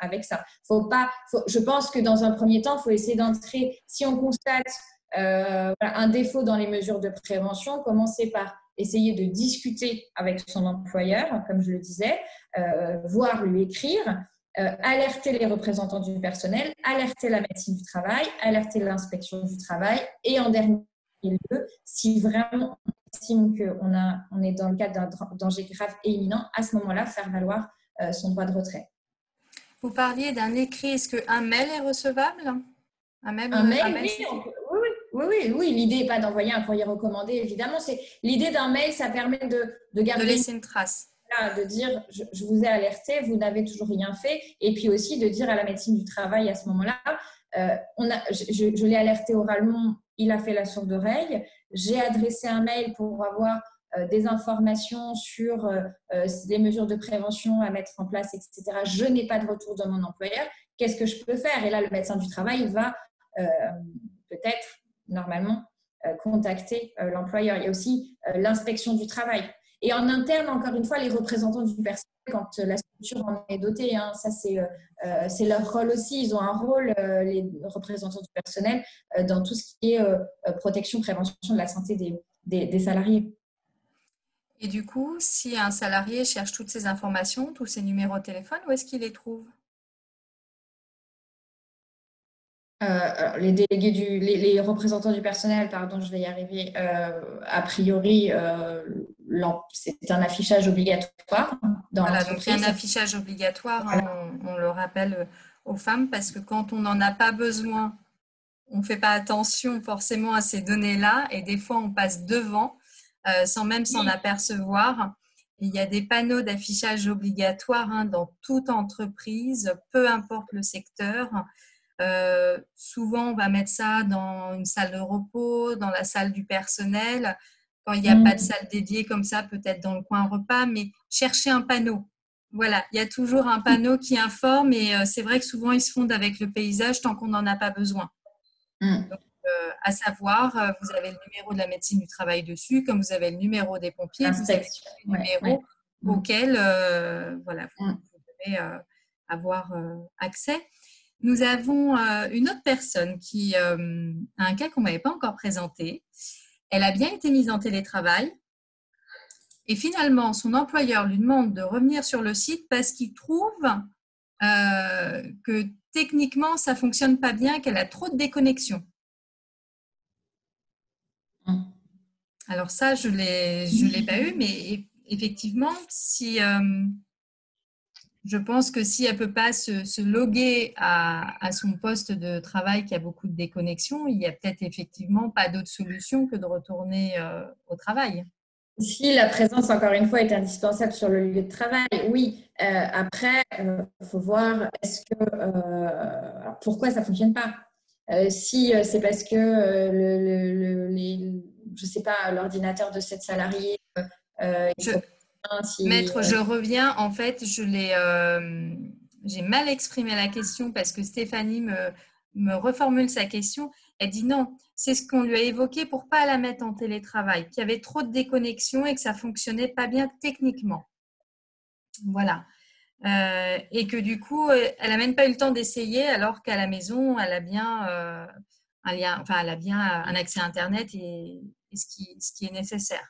avec ça. Je pense que dans un premier temps, il faut essayer d'entrer, si on constate un défaut dans les mesures de prévention, commencer par essayer de discuter avec son employeur, comme je le disais, voire lui écrire, alerter les représentants du personnel, alerter la médecine du travail, alerter l'inspection du travail et en dernier lieu, si vraiment on estime qu'on est dans le cadre d'un danger grave et imminent, à ce moment-là, faire valoir son droit de retrait. Vous parliez d'un écrit. Est-ce qu'un mail est recevable? Un mail, oui. L'idée n'est pas d'envoyer un courrier recommandé, évidemment. L'idée d'un mail, ça permet de garder... De laisser une trace. De dire, je vous ai alerté, vous n'avez toujours rien fait. Et puis aussi de dire à la médecine du travail à ce moment-là, je l'ai alerté oralement, il a fait la sourde oreille. J'ai adressé un mail pour avoir des informations sur les mesures de prévention à mettre en place, etc. Je n'ai pas de retour de mon employeur. Qu'est-ce que je peux faire? Et là, le médecin du travail va peut-être, normalement, contacter l'employeur. Il y a aussi l'inspection du travail. Et en interne, encore une fois, les représentants du personnel, quand la structure en est dotée, ça c'est leur rôle aussi. Ils ont un rôle, les représentants du personnel, dans tout ce qui est protection, prévention de la santé des salariés. Et du coup, si un salarié cherche toutes ces informations, tous ces numéros de téléphone, où est-ce qu'il les trouve? Les délégués les représentants du personnel, pardon, je vais y arriver, a priori, c'est un affichage obligatoire dans Voilà, l'entreprise. donc il y a un affichage obligatoire, on le rappelle aux femmes, parce que quand on n'en a pas besoin, on ne fait pas attention forcément à ces données-là et des fois on passe devant sans même s'en apercevoir. Et il y a des panneaux d'affichage obligatoire dans toute entreprise, peu importe le secteur. Souvent, on va mettre ça dans une salle de repos, dans la salle du personnel. Quand il n'y a pas de salle dédiée comme ça, peut-être dans le coin repas, mais cherchez un panneau. Voilà, il y a toujours un panneau qui informe et c'est vrai que souvent, ils se fondent avec le paysage tant qu'on n'en a pas besoin. Donc, à savoir, vous avez le numéro de la médecine du travail dessus, comme vous avez le numéro des pompiers, vous avez le numéro auquel voilà, vous devez avoir accès. Nous avons une autre personne qui a un cas qu'on ne m'avait pas encore présenté. Elle a bien été mise en télétravail et finalement, son employeur lui demande de revenir sur le site parce qu'il trouve que techniquement, ça ne fonctionne pas bien, qu'elle a trop de déconnexion. Alors ça, je l'ai pas eu, mais effectivement, si... je pense que si elle ne peut pas se loguer à son poste de travail qui a beaucoup de déconnexion, il n'y a peut-être effectivement pas d'autre solution que de retourner au travail. Si la présence, encore une fois, est indispensable sur le lieu de travail, oui. Après, il faut voir pourquoi ça ne fonctionne pas. Si c'est parce que je sais pas, l'ordinateur de cette salariée... Maître, je reviens. En fait, j'ai mal exprimé la question parce que Stéphanie me reformule sa question. Elle dit non, c'est ce qu'on lui a évoqué pour pas la mettre en télétravail, qu'il y avait trop de déconnexion et que ça fonctionnait pas bien techniquement. Voilà. Et que du coup, elle n'a même pas eu le temps d'essayer, alors qu'à la maison, elle a bien un lien, enfin, elle a bien un accès à Internet et ce qui est nécessaire.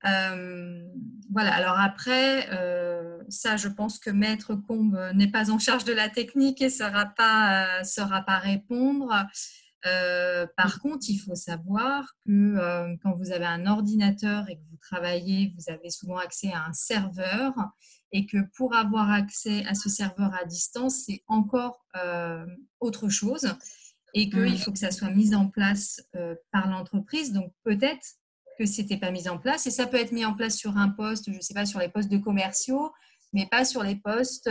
Voilà. Alors après, ça, je pense que Maître Combe n'est pas en charge de la technique et ne saura pas répondre. Par contre, il faut savoir que quand vous avez un ordinateur et que vous travaillez, vous avez souvent accès à un serveur et que pour avoir accès à ce serveur à distance, c'est encore autre chose et qu'il faut que ça soit mis en place par l'entreprise. Donc peut-être que ce n'était pas mis en place et ça peut être mis en place sur un poste, je ne sais pas, sur les postes de commerciaux, mais pas sur les postes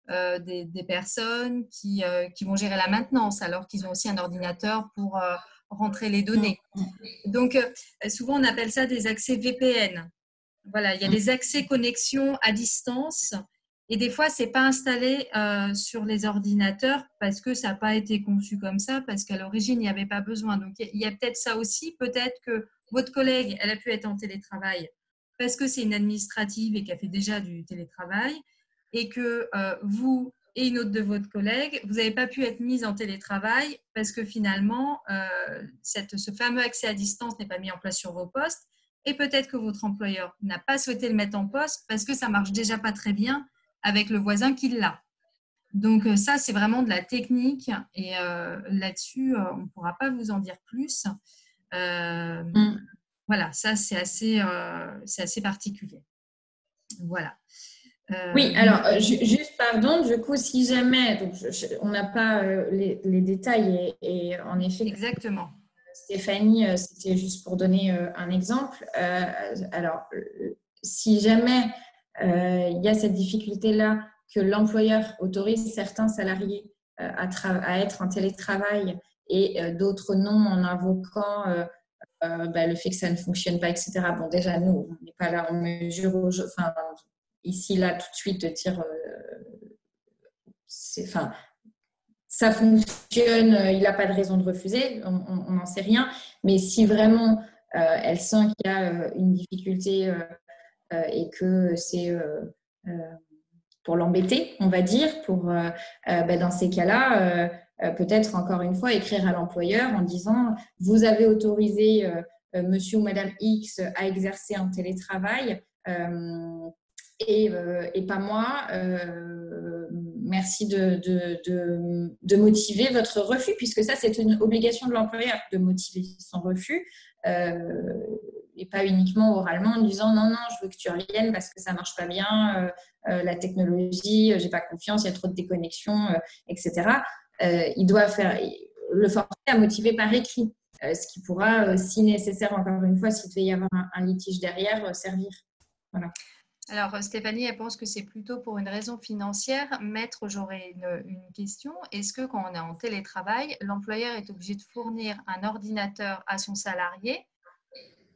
des personnes qui vont gérer la maintenance alors qu'ils ont aussi un ordinateur pour rentrer les données. Donc, souvent, on appelle ça des accès VPN. Voilà, il y a des accès connexion à distance et des fois, ce n'est pas installé sur les ordinateurs parce que ça n'a pas été conçu comme ça, parce qu'à l'origine, il n'y avait pas besoin. Donc, il y a peut-être ça aussi. Peut-être que votre collègue, elle a pu être en télétravail parce que c'est une administrative et qu'elle fait déjà du télétravail et que vous et une autre de votre collègue, vous n'avez pas pu être mise en télétravail parce que finalement, ce fameux accès à distance n'est pas mis en place sur vos postes. Et peut-être que votre employeur n'a pas souhaité le mettre en poste parce que ça marche déjà pas très bien avec le voisin qui l'a. Donc ça, c'est vraiment de la technique et là-dessus, on ne pourra pas vous en dire plus. Voilà, ça, c'est assez particulier. Voilà. Oui, alors, juste pardon, du coup, si jamais, donc, on n'a pas les détails et en effet, exactement. Stéphanie, c'était juste pour donner un exemple. Alors, si jamais il y a cette difficulté-là, que l'employeur autorise certains salariés à être en télétravail et d'autres non en invoquant le fait que ça ne fonctionne pas, etc. Bon, déjà, nous, on n'est pas là en mesure, enfin, ici, là, tout de suite, de dire ça fonctionne, il n'a pas de raison de refuser, on n'en sait rien. Mais si vraiment elle sent qu'il y a une difficulté et que c'est pour l'embêter, on va dire, dans ces cas-là, peut-être encore une fois écrire à l'employeur en disant vous avez autorisé monsieur ou madame X à exercer en télétravail et pas moi. Merci de motiver votre refus, puisque ça, c'est une obligation de l'employeur de motiver son refus, et pas uniquement oralement en disant non, je veux que tu reviennes parce que ça marche pas bien, la technologie, j'ai pas confiance, il y a trop de déconnexion, etc. Il doit le forcer à motiver par écrit, ce qui pourra, si nécessaire, encore une fois, s'il devait y avoir un litige derrière, servir. Voilà. Alors, Stéphanie, elle pense que c'est plutôt pour une raison financière. Maître, j'aurais une question. Est-ce que quand on est en télétravail, l'employeur est obligé de fournir un ordinateur à son salarié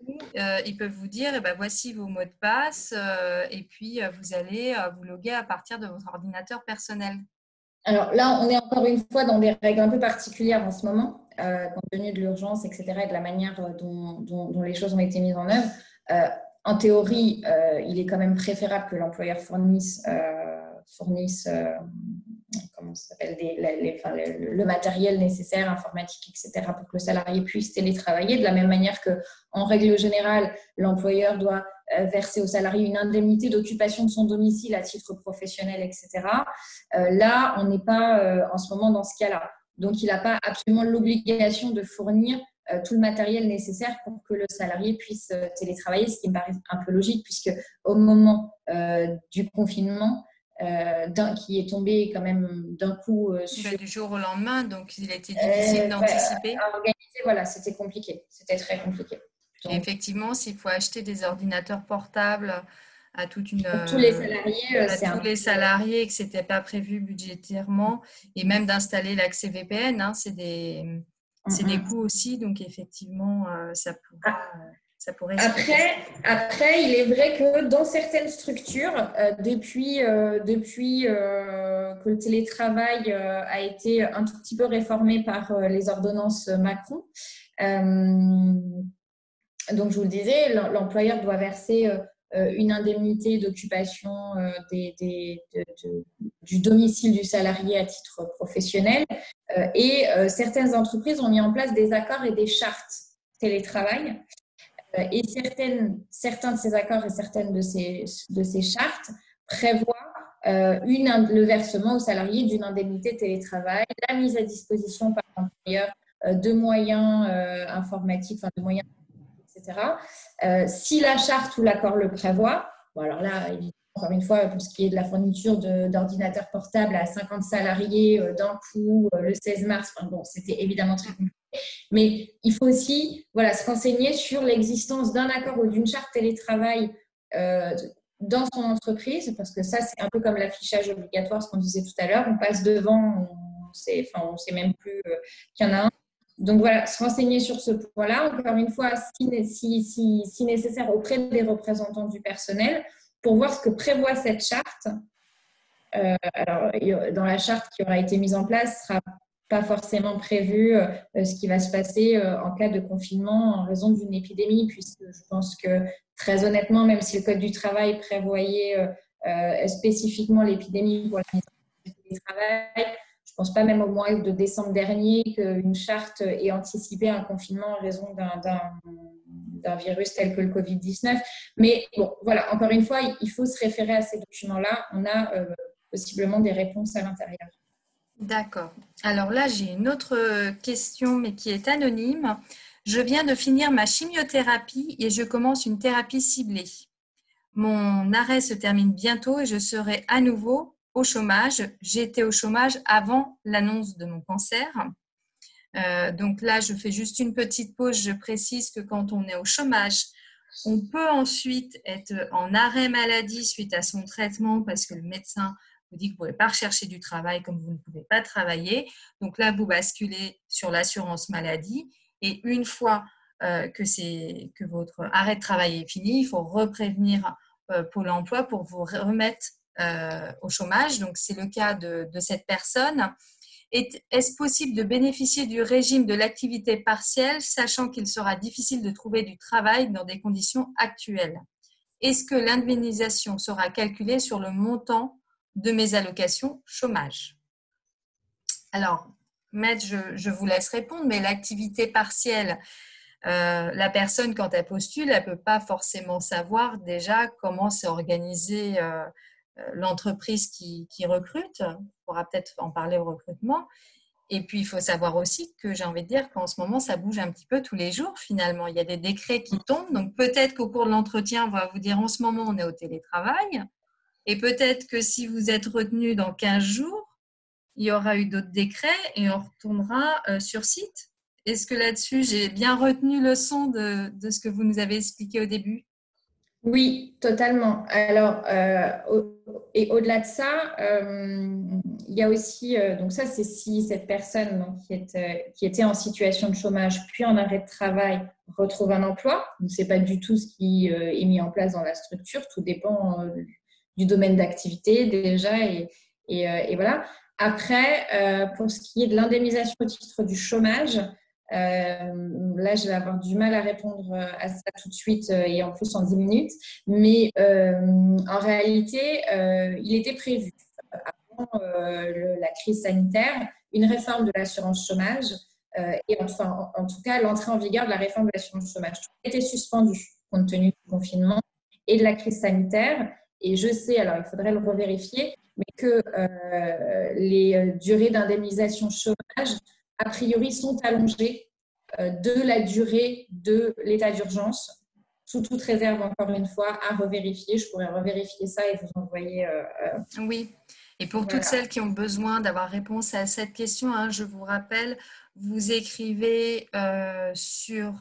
ou ils peuvent vous dire, voici vos mots de passe et puis vous allez vous loguer à partir de votre ordinateur personnel? Alors là, on est encore une fois dans des règles un peu particulières en ce moment, compte tenu de l'urgence, etc., et de la manière dont les choses ont été mises en œuvre. En théorie, il est quand même préférable que l'employeur fournisse comment ça s'appelle, le matériel nécessaire, informatique, etc., pour que le salarié puisse télétravailler. De la même manière qu'en règle générale, l'employeur doit verser au salarié une indemnité d'occupation de son domicile à titre professionnel, etc. Là, on n'est pas en ce moment dans ce cas-là. Donc, il n'a pas absolument l'obligation de fournir tout le matériel nécessaire pour que le salarié puisse télétravailler, ce qui me paraît un peu logique, puisque au moment du confinement, qui est tombé quand même d'un coup du jour au lendemain, donc il a été difficile d'anticiper. Organiser, voilà, c'était compliqué, c'était très compliqué. Donc, et effectivement, s'il faut acheter des ordinateurs portables à tous les salariés et que c'était pas prévu budgétairement, et même d'installer l'accès VPN, c'est des coûts aussi, donc effectivement, ça Ça pourrait expliquer. Après, il est vrai que dans certaines structures, depuis que le télétravail a été un tout petit peu réformé par les ordonnances Macron, donc je vous le disais, l'employeur doit verser une indemnité d'occupation du domicile du salarié à titre professionnel. Et certaines entreprises ont mis en place des accords et des chartes télétravail. Et certains de ces accords et certaines de ces chartes prévoient le versement aux salariés d'une indemnité télétravail, la mise à disposition par l'employeur de moyens informatiques, enfin de moyens, etc. Si la charte ou l'accord le prévoit, bon alors là, évidemment, encore une fois, pour ce qui est de la fourniture d'ordinateurs portables à 50 salariés d'un coup, le 16 mars, enfin bon, c'était évidemment très compliqué. Mais il faut aussi se renseigner sur l'existence d'un accord ou d'une charte télétravail dans son entreprise, parce que ça, c'est un peu comme l'affichage obligatoire, ce qu'on disait tout à l'heure. On passe devant, on sait même plus qu'il y en a un. Donc voilà, se renseigner sur ce point-là, encore une fois, si nécessaire, auprès des représentants du personnel, pour voir ce que prévoit cette charte. Alors, dans la charte qui aura été mise en place, sera pas forcément prévu ce qui va se passer en cas de confinement en raison d'une épidémie, puisque je pense que très honnêtement, même si le Code du travail prévoyait spécifiquement l'épidémie pour la mise en place du travail, je ne pense pas même au mois de décembre dernier qu'une charte ait anticipé un confinement en raison d'un virus tel que le Covid-19. Mais bon, voilà, encore une fois, il faut se référer à ces documents-là. On a possiblement des réponses à l'intérieur. D'accord. Alors là, j'ai une autre question, mais qui est anonyme. Je viens de finir ma chimiothérapie et je commence une thérapie ciblée. Mon arrêt se termine bientôt et je serai à nouveau au chômage. J'étais au chômage avant l'annonce de mon cancer. Donc là, je fais juste une petite pause. Je précise que quand on est au chômage, on peut ensuite être en arrêt maladie suite à son traitement parce que le médecin vous dit que vous ne pouvez pas rechercher du travail comme vous ne pouvez pas travailler. Donc là, vous basculez sur l'assurance maladie et une fois que votre arrêt de travail est fini, il faut reprévenir Pôle emploi pour vous remettre au chômage. Donc, c'est le cas de cette personne. Est-ce possible de bénéficier du régime de l'activité partielle, sachant qu'il sera difficile de trouver du travail dans des conditions actuelles? Est-ce que l'indemnisation sera calculée sur le montant de mes allocations chômage? Alors, Maître, je vous laisse répondre, mais l'activité partielle, la personne, quand elle postule, elle ne peut pas forcément savoir déjà comment s'est organisée l'entreprise qui recrute. On pourra peut-être en parler au recrutement. Et puis, il faut savoir aussi que j'ai envie de dire qu'en ce moment, ça bouge un petit peu tous les jours finalement. Il y a des décrets qui tombent. Donc, peut-être qu'au cours de l'entretien, on va vous dire en ce moment, on est au télétravail. Et peut-être que si vous êtes retenu dans 15 jours, il y aura eu d'autres décrets et on retournera sur site. Est-ce que là-dessus, j'ai bien retenu le son de ce que vous nous avez expliqué au début? Oui, totalement. Alors, et au-delà de ça, il y a aussi, donc ça, c'est si cette personne donc, qui était en situation de chômage puis en arrêt de travail retrouve un emploi. Ce n'est pas du tout ce qui est mis en place dans la structure. Tout dépend du domaine d'activité déjà. Et voilà. Après, pour ce qui est de l'indemnisation au titre du chômage, là, je vais avoir du mal à répondre à ça tout de suite et en plus en 10 minutes. Mais en réalité, il était prévu avant la crise sanitaire une réforme de l'assurance chômage et enfin, en tout cas, l'entrée en vigueur de la réforme de l'assurance chômage. Tout a été suspendu compte tenu du confinement et de la crise sanitaire. Et je sais, alors il faudrait le revérifier, mais que les durées d'indemnisation chômage a priori, sont allongées de la durée de l'état d'urgence, sous toute réserve, encore une fois, à revérifier. Je pourrais revérifier ça et vous envoyer. Oui, et pour toutes celles qui ont besoin d'avoir réponse à cette question, hein, je vous rappelle, vous écrivez sur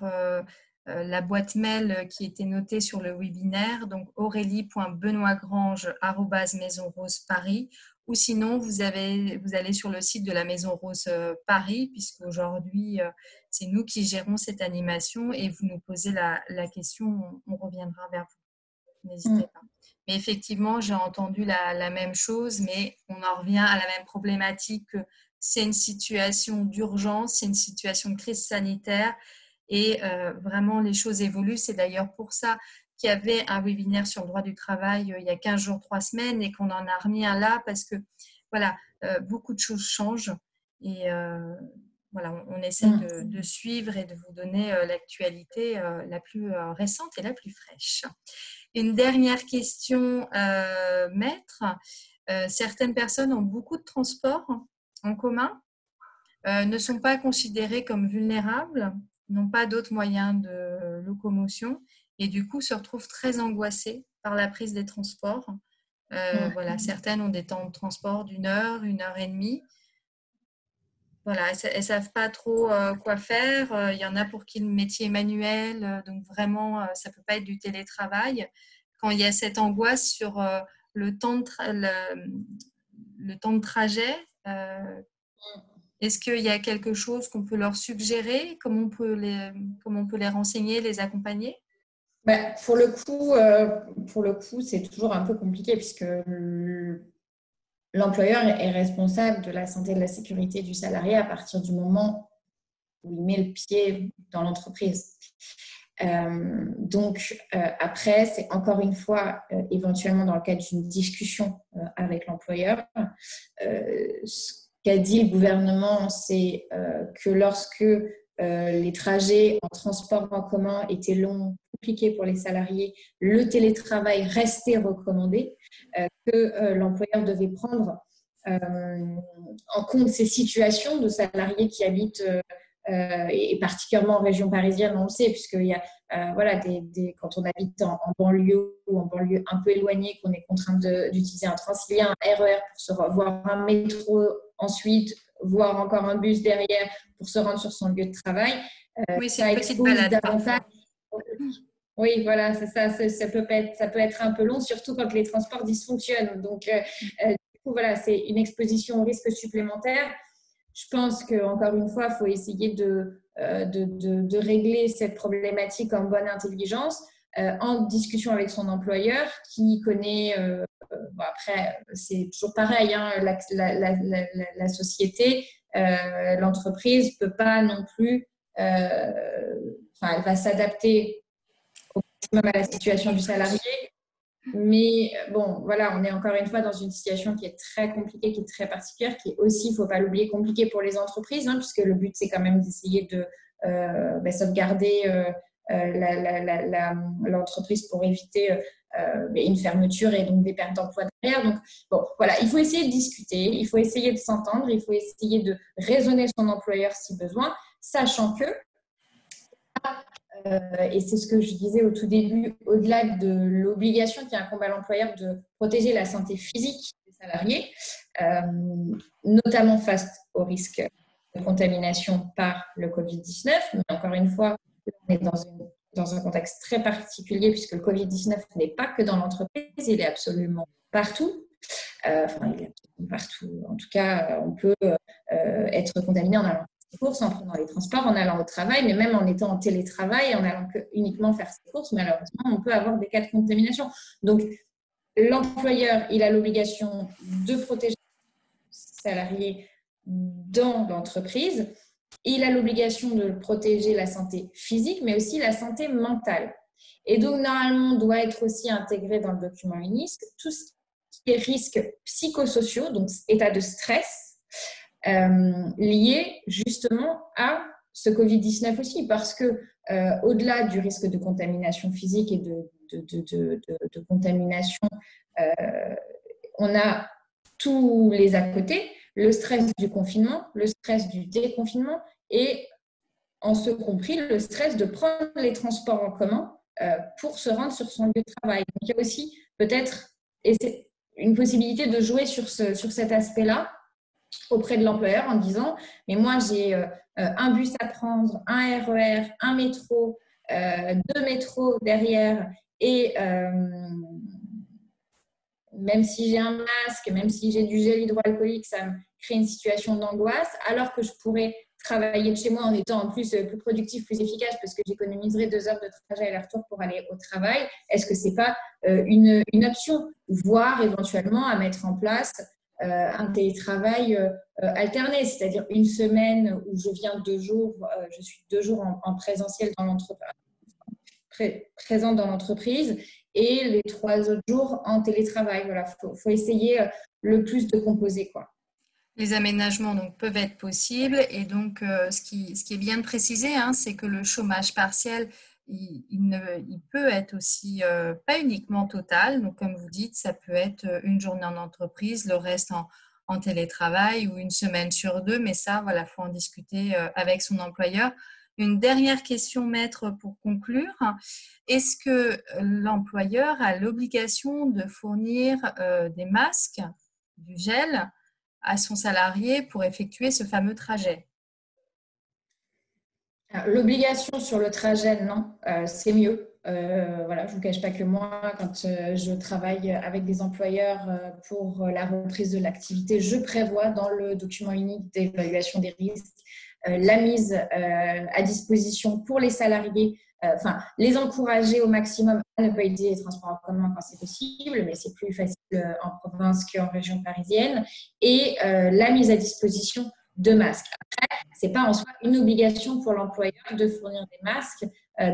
la boîte mail qui était notée sur le webinaire, donc aurélie.benoîtgrange@maisonroseparis, ou sinon vous allez sur le site de la Maison Rose Paris, puisqu'aujourd'hui c'est nous qui gérons cette animation et vous nous posez la question, on reviendra vers vous. N'hésitez pas. Mais effectivement, j'ai entendu la même chose, mais on en revient à la même problématique que c'est une situation d'urgence, c'est une situation de crise sanitaire et vraiment les choses évoluent. C'est d'ailleurs pour ça qu'il y avait un webinaire sur le droit du travail il y a 15 jours, 3 semaines et qu'on en a remis un là parce que voilà, beaucoup de choses changent et voilà, on essaie de suivre et de vous donner l'actualité la plus récente et la plus fraîche. Une dernière question, maître. Certaines personnes ont beaucoup de transports en commun, ne sont pas considérées comme vulnérables, n'ont pas d'autres moyens de locomotion et du coup se retrouvent très angoissées par la prise des transports. Voilà, certaines ont des temps de transport d'1 heure, 1 heure et demie. Voilà, elles ne savent pas trop quoi faire. Il y en a pour qui le métier est manuel, donc vraiment, ça ne peut pas être du télétravail. Quand il y a cette angoisse sur le temps de trajet, est-ce qu'il y a quelque chose qu'on peut leur suggérer? Comment on peut les renseigner, les accompagner? Pour le coup, c'est toujours un peu compliqué puisque l'employeur est responsable de la santé et de la sécurité du salarié à partir du moment où il met le pied dans l'entreprise. Donc, après, c'est encore une fois, éventuellement dans le cadre d'une discussion avec l'employeur. Ce qu'a dit le gouvernement, c'est que lorsque les trajets en transport en commun étaient longs, compliqués pour les salariés, le télétravail restait recommandé, que l'employeur devait prendre en compte ces situations de salariés qui habitent et particulièrement en région parisienne, on le sait, puisqu'il y a voilà, quand on habite en banlieue ou en banlieue un peu éloignée, qu'on est contraint d'utiliser un Transilien, un RER pour se voir un métro ensuite, voire encore un bus derrière pour se rendre sur son lieu de travail. Oui, c'est une petite balade davantage. Oui, voilà, c'est ça. Ça peut être un peu long, surtout quand les transports dysfonctionnent. Donc, du coup, voilà, c'est une exposition au risque supplémentaire. Je pense qu'encore une fois, il faut essayer de régler cette problématique en bonne intelligence, en discussion avec son employeur qui connaît, bon après, c'est toujours pareil, hein, la société, l'entreprise ne peut pas non plus, elle va s'adapter au maximum à la situation du salarié. Mais bon, voilà, on est encore une fois dans une situation qui est très compliquée, qui est très particulière, qui est aussi, il ne faut pas l'oublier, compliquée pour les entreprises, hein, puisque le but, c'est quand même d'essayer de sauvegarder l'entreprise pour éviter une fermeture et donc des pertes d'emploi derrière. Donc, bon, voilà, il faut essayer de discuter, il faut essayer de s'entendre, il faut essayer de raisonner son employeur si besoin, sachant que et c'est ce que je disais au tout début, au-delà de l'obligation qui incombe à l'employeur de protéger la santé physique des salariés, notamment face au risque de contamination par le Covid-19. Mais encore une fois, on est dans un contexte très particulier puisque le Covid-19 n'est pas que dans l'entreprise, il est absolument partout. Il est absolument partout. En tout cas, on peut être contaminé en allant courses, en prenant les transports, en allant au travail, mais même en étant en télétravail, en allant uniquement faire ses courses, malheureusement, on peut avoir des cas de contamination. Donc, l'employeur, il a l'obligation de protéger les salariés dans l'entreprise. Il a l'obligation de protéger la santé physique, mais aussi la santé mentale. Et donc, normalement, doit être aussi intégré dans le document UNISC tout ce qui est risques psychosociaux, donc état de stress, lié justement à ce Covid-19 aussi, parce que au-delà du risque de contamination physique et de contamination, on a tous les à côté, le stress du confinement, le stress du déconfinement et en ce compris le stress de prendre les transports en commun pour se rendre sur son lieu de travail. Donc, il y a aussi peut-être une possibilité de jouer sur cet aspect-là auprès de l'employeur en disant mais moi j'ai un bus à prendre, un RER, un métro, 2 métros derrière et même si j'ai un masque, même si j'ai du gel hydroalcoolique, ça me crée une situation d'angoisse, alors que je pourrais travailler de chez moi en étant en plus plus productif, plus efficace, parce que j'économiserai 2 heures de trajet aller-retour pour aller au travail. Est-ce que c'est pas une option, voire éventuellement à mettre en place un télétravail alterné, c'est-à-dire une semaine où je viens 2 jours, je suis 2 jours en présentiel dans l'entreprise, présente dans l'entreprise, et les 3 autres jours en télétravail. Voilà, faut essayer le plus de composer, quoi. Les aménagements donc, peuvent être possibles et donc ce qui est bien de préciser, hein, c'est que le chômage partiel, il peut être aussi pas uniquement total. Donc comme vous dites, ça peut être une journée en entreprise, le reste en télétravail ou une semaine sur 2. Mais ça, voilà, faut en discuter avec son employeur. Une dernière question, maître, pour conclure. Est-ce que l'employeur a l'obligation de fournir des masques, du gel à son salarié pour effectuer ce fameux trajet? L'obligation sur le trajet, non, c'est mieux. Voilà, je ne vous cache pas que moi, quand je travaille avec des employeurs pour la reprise de l'activité, je prévois dans le document unique d'évaluation des risques la mise à disposition pour les salariés, enfin, les encourager au maximum à ne pas utiliser les transports en commun quand c'est possible, mais c'est plus facile en province qu'en région parisienne, et la mise à disposition de masques. C'est pas en soi une obligation pour l'employeur de fournir des masques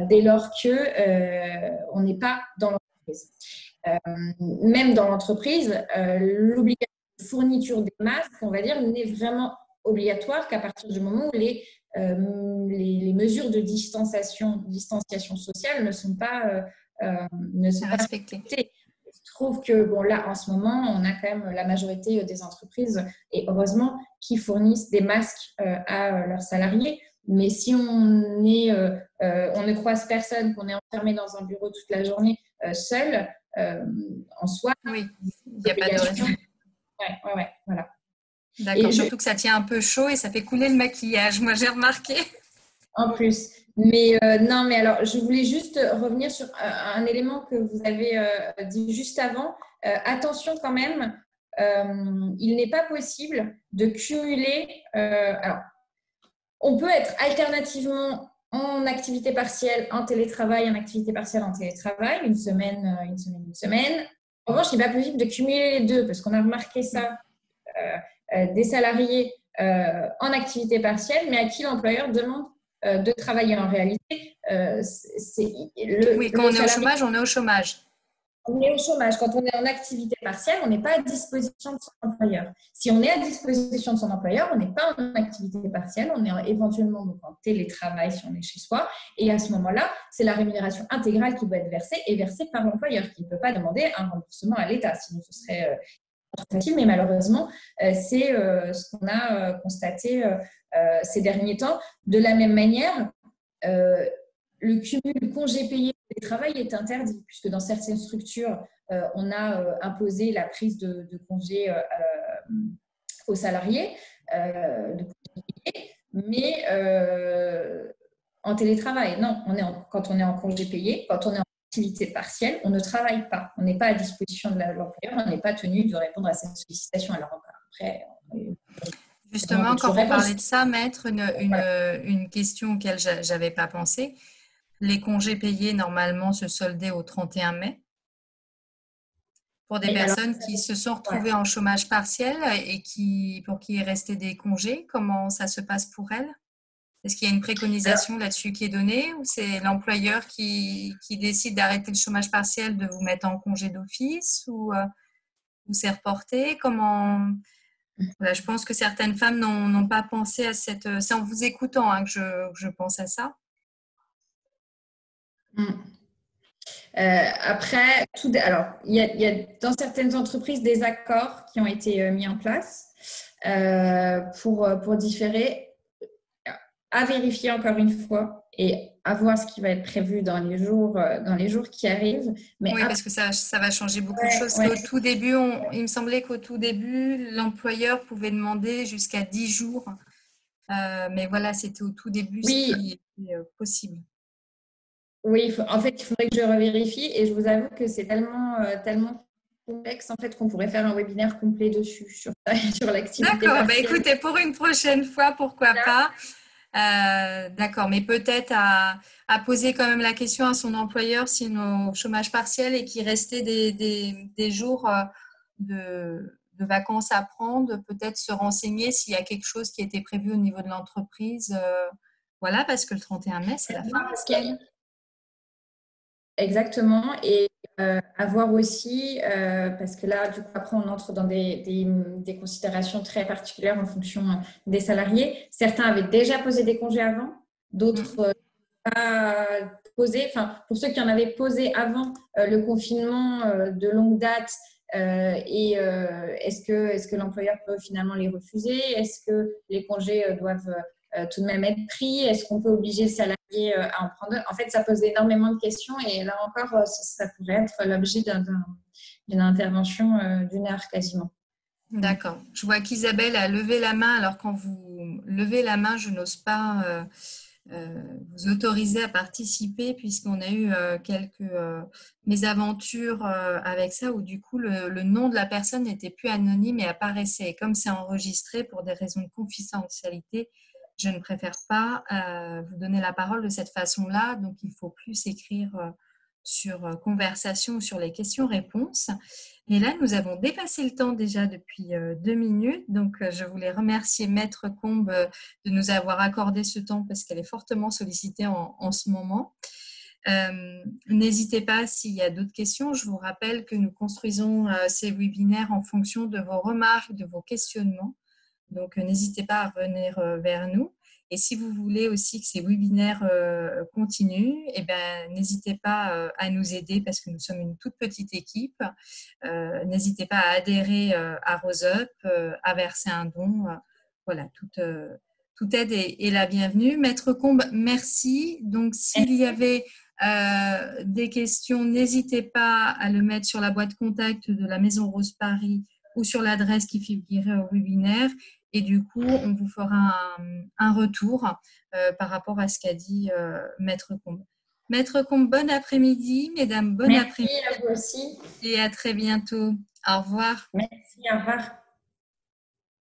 dès lors que on n'est pas dans l'entreprise. Même dans l'entreprise, l'obligation de fourniture des masques, on va dire, n'est vraiment obligatoire qu'à partir du moment où les mesures de distanciation sociale ne sont pas Respecté. Je trouve que bon, là, en ce moment, on a quand même la majorité des entreprises, et heureusement, qui fournissent des masques à leurs salariés. Mais si on ne croise personne, qu'on est enfermé dans un bureau toute la journée seul, en soi, oui, il n'y a pas de raison. Ouais, voilà. D'accord, surtout que ça tient un peu chaud et ça fait couler le maquillage, moi j'ai remarqué. En plus. Mais non, mais alors, je voulais juste revenir sur un élément que vous avez dit juste avant. Attention quand même, il n'est pas possible de cumuler. Alors, on peut être alternativement en activité partielle, en télétravail, en activité partielle, en télétravail, une semaine, une semaine, une semaine. En revanche, il n'est pas possible de cumuler les deux parce qu'on a remarqué ça des salariés en activité partielle, mais à qui l'employeur demande de travailler en réalité. Oui, quand on est au chômage, on est au chômage. On est au chômage. Quand on est en activité partielle, on n'est pas à disposition de son employeur. Si on est à disposition de son employeur, on n'est pas en activité partielle, on est éventuellement donc en télétravail si on est chez soi. Et à ce moment-là, c'est la rémunération intégrale qui doit être versée et versée par l'employeur, qui ne peut pas demander un remboursement à l'État. Sinon, ce serait facile, mais malheureusement, c'est ce qu'on a constaté ces derniers temps. De la même manière, le cumul congé payé et travail est interdit, puisque dans certaines structures, on a imposé la prise de congés aux salariés, de congés payés, mais en télétravail, non. Quand on est en congé payé, quand on est en activité partielle, on ne travaille pas. On n'est pas à disposition de l'employeur, on n'est pas tenu de répondre à cette sollicitation. Alors après, justement, quand vous parlez de ça, maître, une question auquel je n'avais pas pensé. Les congés payés, normalement, se soldaient au 31 mai pour des personnes qui se sont retrouvées en chômage partiel et pour qui est resté des congés. Comment ça se passe pour elles? Est-ce qu'il y a une préconisation là-dessus qui est donnée ou c'est l'employeur qui décide d'arrêter le chômage partiel, de vous mettre en congé d'office ou c'est reporté? Comment... Voilà, je pense que certaines femmes n'ont pas pensé à cette... C'est en vous écoutant que je pense à ça. Après, alors, il y a dans certaines entreprises des accords qui ont été mis en place pour différer. À vérifier encore une fois et à voir ce qui va être prévu dans les jours qui arrivent. Mais oui, parce que ça va changer beaucoup de choses. Au tout début, il me semblait qu'au tout début, l'employeur pouvait demander jusqu'à 10 jours. Mais voilà, c'était au tout début ce qui était possible. Oui, en fait, il faudrait que je revérifie et je vous avoue que c'est tellement complexe en fait qu'on pourrait faire un webinaire complet dessus sur l'activité D'accord, partielle. Écoutez, pour une prochaine fois, pourquoi pas. D'accord, mais peut-être à poser quand même la question à son employeur s'il est au chômage partiel et qu'il restait des jours de vacances à prendre, peut-être se renseigner s'il y a quelque chose qui était prévu au niveau de l'entreprise. Voilà, parce que le 31 mai, c'est la fin de la semaine. Exactement. Et à voir aussi, parce que là, du coup, après, on entre dans des considérations très particulières en fonction des salariés. Certains avaient déjà posé des congés avant, d'autres pas posé. Enfin, pour ceux qui en avaient posé avant le confinement de longue date, est-ce que l'employeur peut finalement les refuser? Est-ce que les congés doivent tout de même être pris? Est-ce qu'on peut obliger le salarié à en prendre? En fait, ça pose énormément de questions et là encore, ça pourrait être l'objet d'une intervention d'une heure quasiment. D'accord. Je vois qu'Isabelle a levé la main. Alors, quand vous levez la main, je n'ose pas vous autoriser à participer puisqu'on a eu quelques mésaventures avec ça où du coup, le nom de la personne n'était plus anonyme et apparaissait. Et comme c'est enregistré pour des raisons de confidentialité, je ne préfère pas vous donner la parole de cette façon-là. Donc, il faut plus écrire sur conversation ou sur les questions-réponses. Et là, nous avons dépassé le temps déjà depuis 2 minutes. Donc, je voulais remercier Maître Combe de nous avoir accordé ce temps parce qu'elle est fortement sollicitée en ce moment. N'hésitez pas s'il y a d'autres questions. Je vous rappelle que nous construisons ces webinaires en fonction de vos remarques, de vos questionnements. Donc, n'hésitez pas à revenir vers nous. Et si vous voulez aussi que ces webinaires continuent, eh ben, n'hésitez pas à nous aider parce que nous sommes une toute petite équipe. N'hésitez pas à adhérer à RoseUp, à verser un don. Voilà, toute aide est la bienvenue. Maître Combe, merci. Donc, s'il y avait des questions, n'hésitez pas à le mettre sur la boîte contact de la Maison Rose Paris ou sur l'adresse qui figurait au webinaire. Et du coup, on vous fera un retour par rapport à ce qu'a dit Maître Combe. Maître Combe, bon après-midi. Mesdames, bon après-midi. Merci à vous aussi. Et à très bientôt. Au revoir. Merci, au revoir.